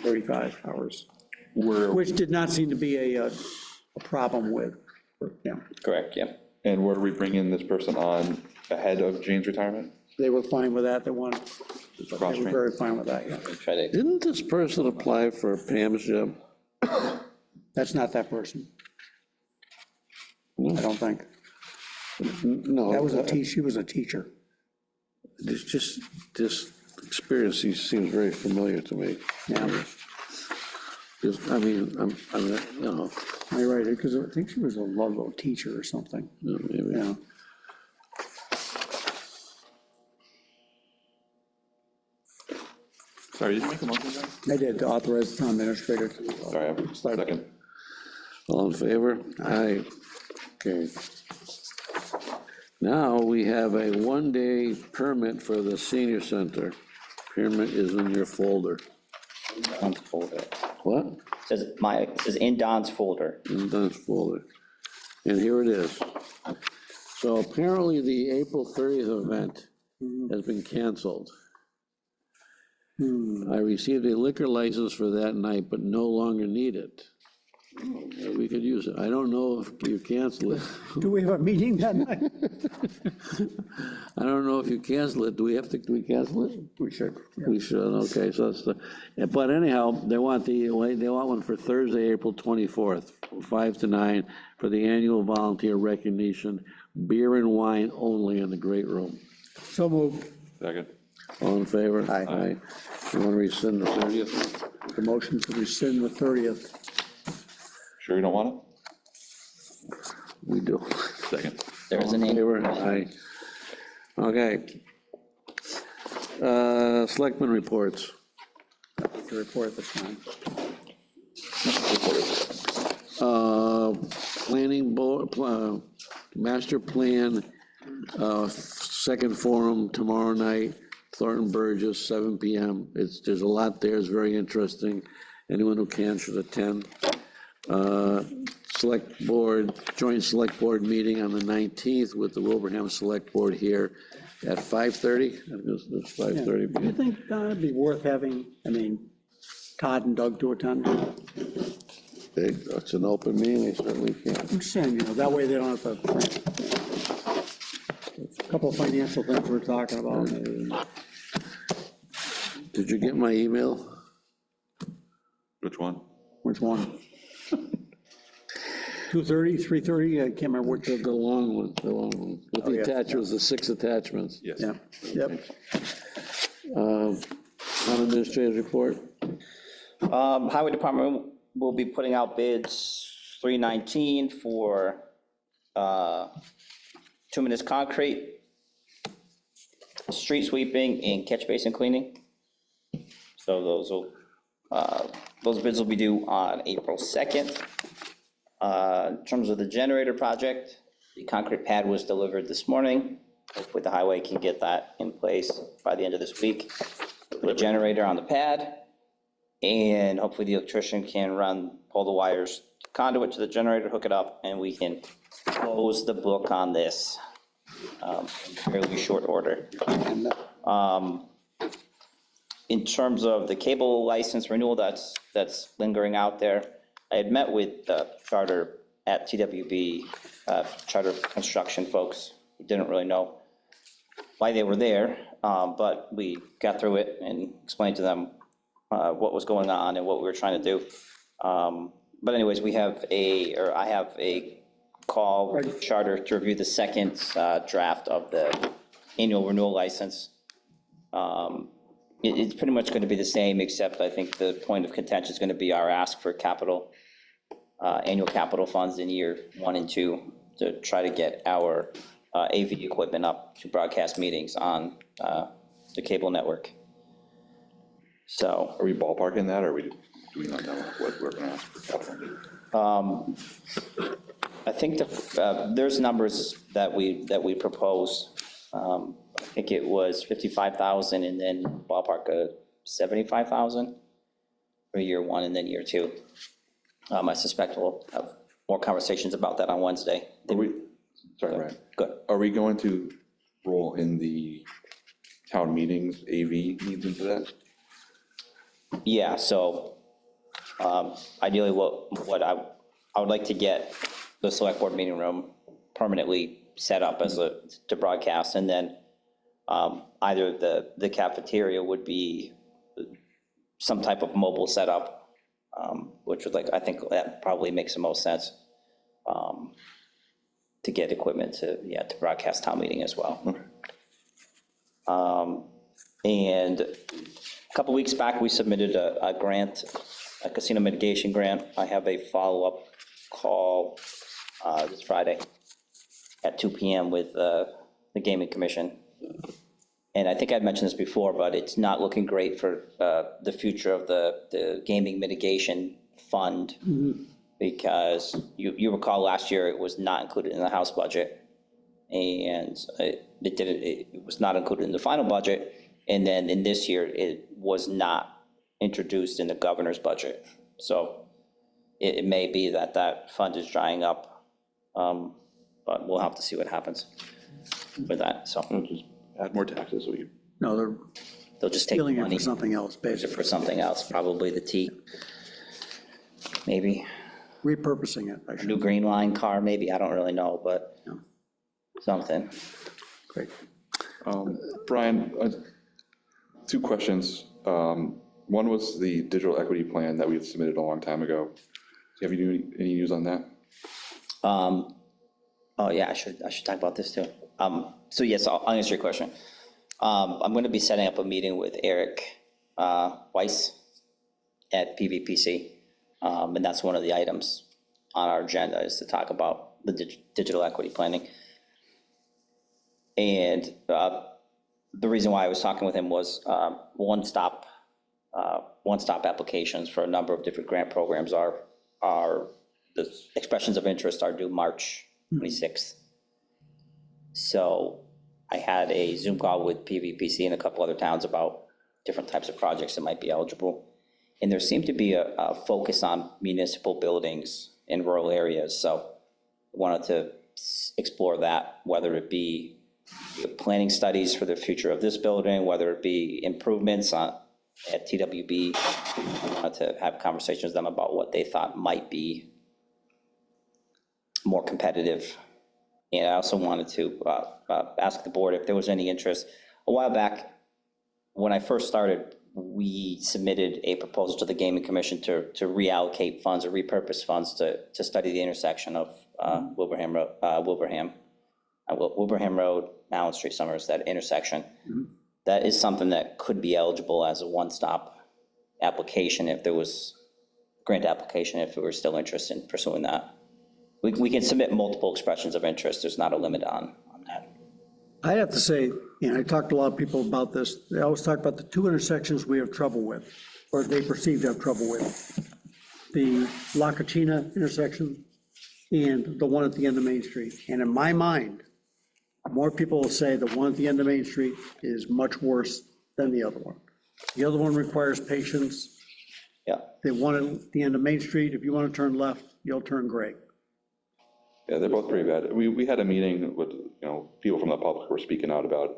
35 hours, which did not seem to be a problem with, yeah. Correct, yeah. And were we bringing this person on ahead of Jane's retirement? They were fine with that, they were Cross-train? very fine with that, yeah. Try to, Didn't this person apply for Pam's job? That's not that person. I don't think. No. That was she was a teacher. This experience seems very familiar to me. Yeah, I mean, I'm, you know, you're right, because I think she was a Ludlow teacher or something, maybe. yeah. Sorry, did you make a motion, John? I did, to authorize the town administrator to. Sorry, I'm second. All in favor? Aye. Okay. Now, we have a one-day permit for the senior center. Permit is in your folder. Don's folder. What? It says in Don's folder. In Don's folder. And here it is. So apparently, the April 30th event has been canceled. I received a liquor license for that night, but no longer need it. We could use it. I don't know if you cancel it. Do we have a meeting that night? I don't know if you cancel it. Do we cancel it? We should. Yeah. We should, okay, so that's but anyhow, they want one for Thursday, April 24th, from 5 to 9, for the annual volunteer recognition, beer and wine only in the great room. So moved. Second. All in favor? Aye. You want to rescind the 30th? The motion to rescind the 30th. Sure you don't want We do. it? Second. There's All a in name. favor? Aye. Okay. Selectmen reports. To report this time. Planning board, master plan, second forum tomorrow night, Thornton Burgess, 7 PM. There's a lot there, it's very interesting. Anyone who can should attend. Select board, joint select board meeting on the 19th with the Wilbraham Select Board here at 5:30. I think it's 5:30. Do you think it'd be worth having, Todd and Doug to attend? It's an open meeting, they certainly can. I'm saying, that way they don't have to. A couple of financial things we're talking about. Did you get my email? Which one? Which one? 2:30, 3:30, I can't remember which. The long one, With the yeah. attachments, the 6 attachments. Yes. Yeah, yep. Town administrator's report. Highway Department will be putting out bids 319 for 2 minutes concrete, street sweeping, and catch basin cleaning. So those bids will be due on April 2nd. In terms of the generator project, the concrete pad was delivered this morning. Hopefully the highway can get that in place by the end of this week. Put a generator on the pad, and hopefully the electrician can pull the wires, conduit to the generator, hook it up, and we can close the book on this in fairly short order. In terms of the cable license renewal that's lingering out there, I had met with Charter at TWB, Charter Construction folks, who didn't really know why they were there, but we got through it and explained to them what was going on and what we were trying to do. But anyways, I have a call with Charter to review the second draft of the annual renewal license. It's pretty much going to be the same, except I think the point of contention is going to be our ask for annual capital funds in year 1 and 2 to try to get our AV equipment up to broadcast meetings on the cable network. So, Are we ballparking that, or do we not know what we're gonna ask for capital? I think there's numbers that we propose. I think it was 55,000 and then ballpark of 75,000. for year one and then year two. I suspect we'll have more conversations about that on Wednesday. Are we, sorry, Ryan, Good. are we going to roll in the town meetings, AV needs into that? Yeah, so ideally, what I would like to get the select board meeting room permanently set up as to broadcast, and then either the cafeteria would be some type of mobile setup, which would I think that probably makes the most sense to get equipment to broadcast town meeting as well. And a couple weeks back, we submitted a grant, a casino mitigation grant. I have a follow-up call this Friday at 2 PM with the Gaming Commission. And I think I'd mentioned this before, but it's not looking great for the future of the gaming mitigation fund, because you recall last year it was not included in the House budget, and it was not included in the final budget. And then in this year, it was not introduced in the governor's budget. So it may be that fund is drying up, but we'll have to see what happens with that, so. Just add more taxes, so you, No, they're They'll just take the stealing it money for something else, use it basically, for something else, probably the T, maybe. repurposing it, I New should, Green Line car, maybe, I don't really know, but No. something. great. Brian, two questions. One was the digital equity plan that we had submitted a long time ago. Have you any news on that? Oh, yeah, I should talk about this too. So yes, I'll answer your question. I'm going to be setting up a meeting with Eric Weiss at PVPC. And that's one of the items on our agenda, is to talk about the digital equity planning. And the reason why I was talking with him was one-stop applications for a number of different grant programs are the expressions of interest are due March 26th. So I had a Zoom call with PVPC and a couple other towns about different types of projects that might be eligible. And there seemed to be a focus on municipal buildings in rural areas. So I wanted to explore that, whether it be planning studies for the future of this building, whether it be improvements at TWB. I wanted to have conversations with them about what they thought might be more competitive. And I also wanted to ask the board if there was any interest. A while back, when I first started, we submitted a proposal to the Gaming Commission to reallocate funds or repurpose funds to study the intersection of Wilbraham Road, Allen Street, Summers, that intersection. That is something that could be eligible as a one-stop application if there was grant application, if we were still interested in pursuing that. We can submit multiple expressions of interest. There's not a limit on that. I have to say, I talked to a lot of people about this. They always talk about the two intersections we have trouble with, or they perceive to have trouble with. The La Cucina intersection and the one at the end of Main Street. And in my mind, more people will say the one at the end of Main Street is much worse than the other one. The other one requires patience. Yeah. The one at the end of Main Street, if you want to turn left, you'll turn gray. Yeah, they're both pretty bad. We had a meeting with, people from the public who were speaking out about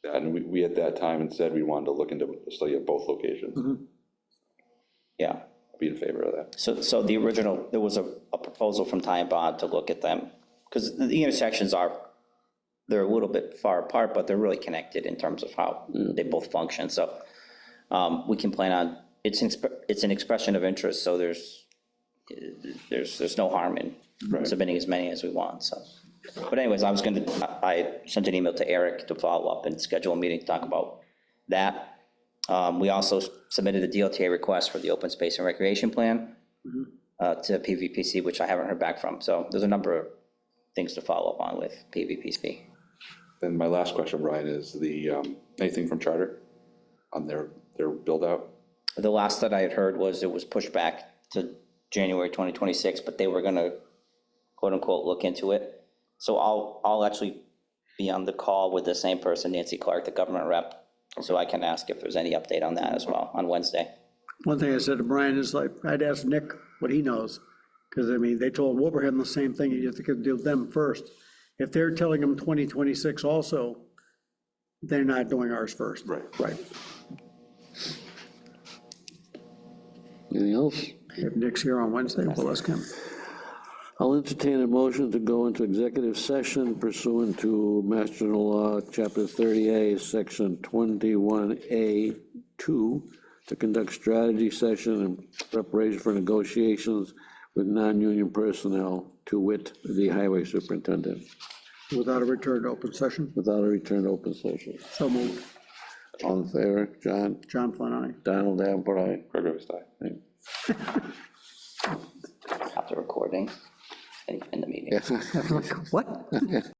that, and we at that time and said we wanted to look into a study of both locations. Yeah. I'd be in favor of that. So the original, there was a proposal from Ty and Bond to look at them, because the intersections they're a little bit far apart, but they're really connected in terms of how they both function. So we can plan on, it's an expression of interest, so there's no harm in submitting as many as we want, so. But anyways, I sent an email to Eric to follow up and schedule a meeting to talk about that. We also submitted a DLTA request for the open space and recreation plan to PVPC, which I haven't heard back from. So there's a number of things to follow up on with PVPC. Then my last question, Brian, is anything from Charter on their build out? The last that I had heard was it was pushed back to January 2026, but they were gonna, quote unquote, look into it. So I'll actually be on the call with the same person, Nancy Clark, the government rep, so I can ask if there's any update on that as well on Wednesday. One thing I said to Brian is like, I'd ask Nick what he knows, because I mean, they told Wilbraham the same thing, you have to deal with them first. If they're telling them 2026 also, they're not doing ours first. Right. Right. Anything else? If Nick's here on Wednesday, we'll ask him. I'll entertain a motion to go into executive session pursuant to Mass General Law, Chapter 30A, Section 21A2, to conduct strategy session in preparation for negotiations with non-union personnel, to wit, the highway superintendent, Without a return to open session, without a return to open session. so moved. All in favor? John? John Flynn, aye. Donald Davenport, aye. Craig Rivers, aye. After recording in the meeting. What?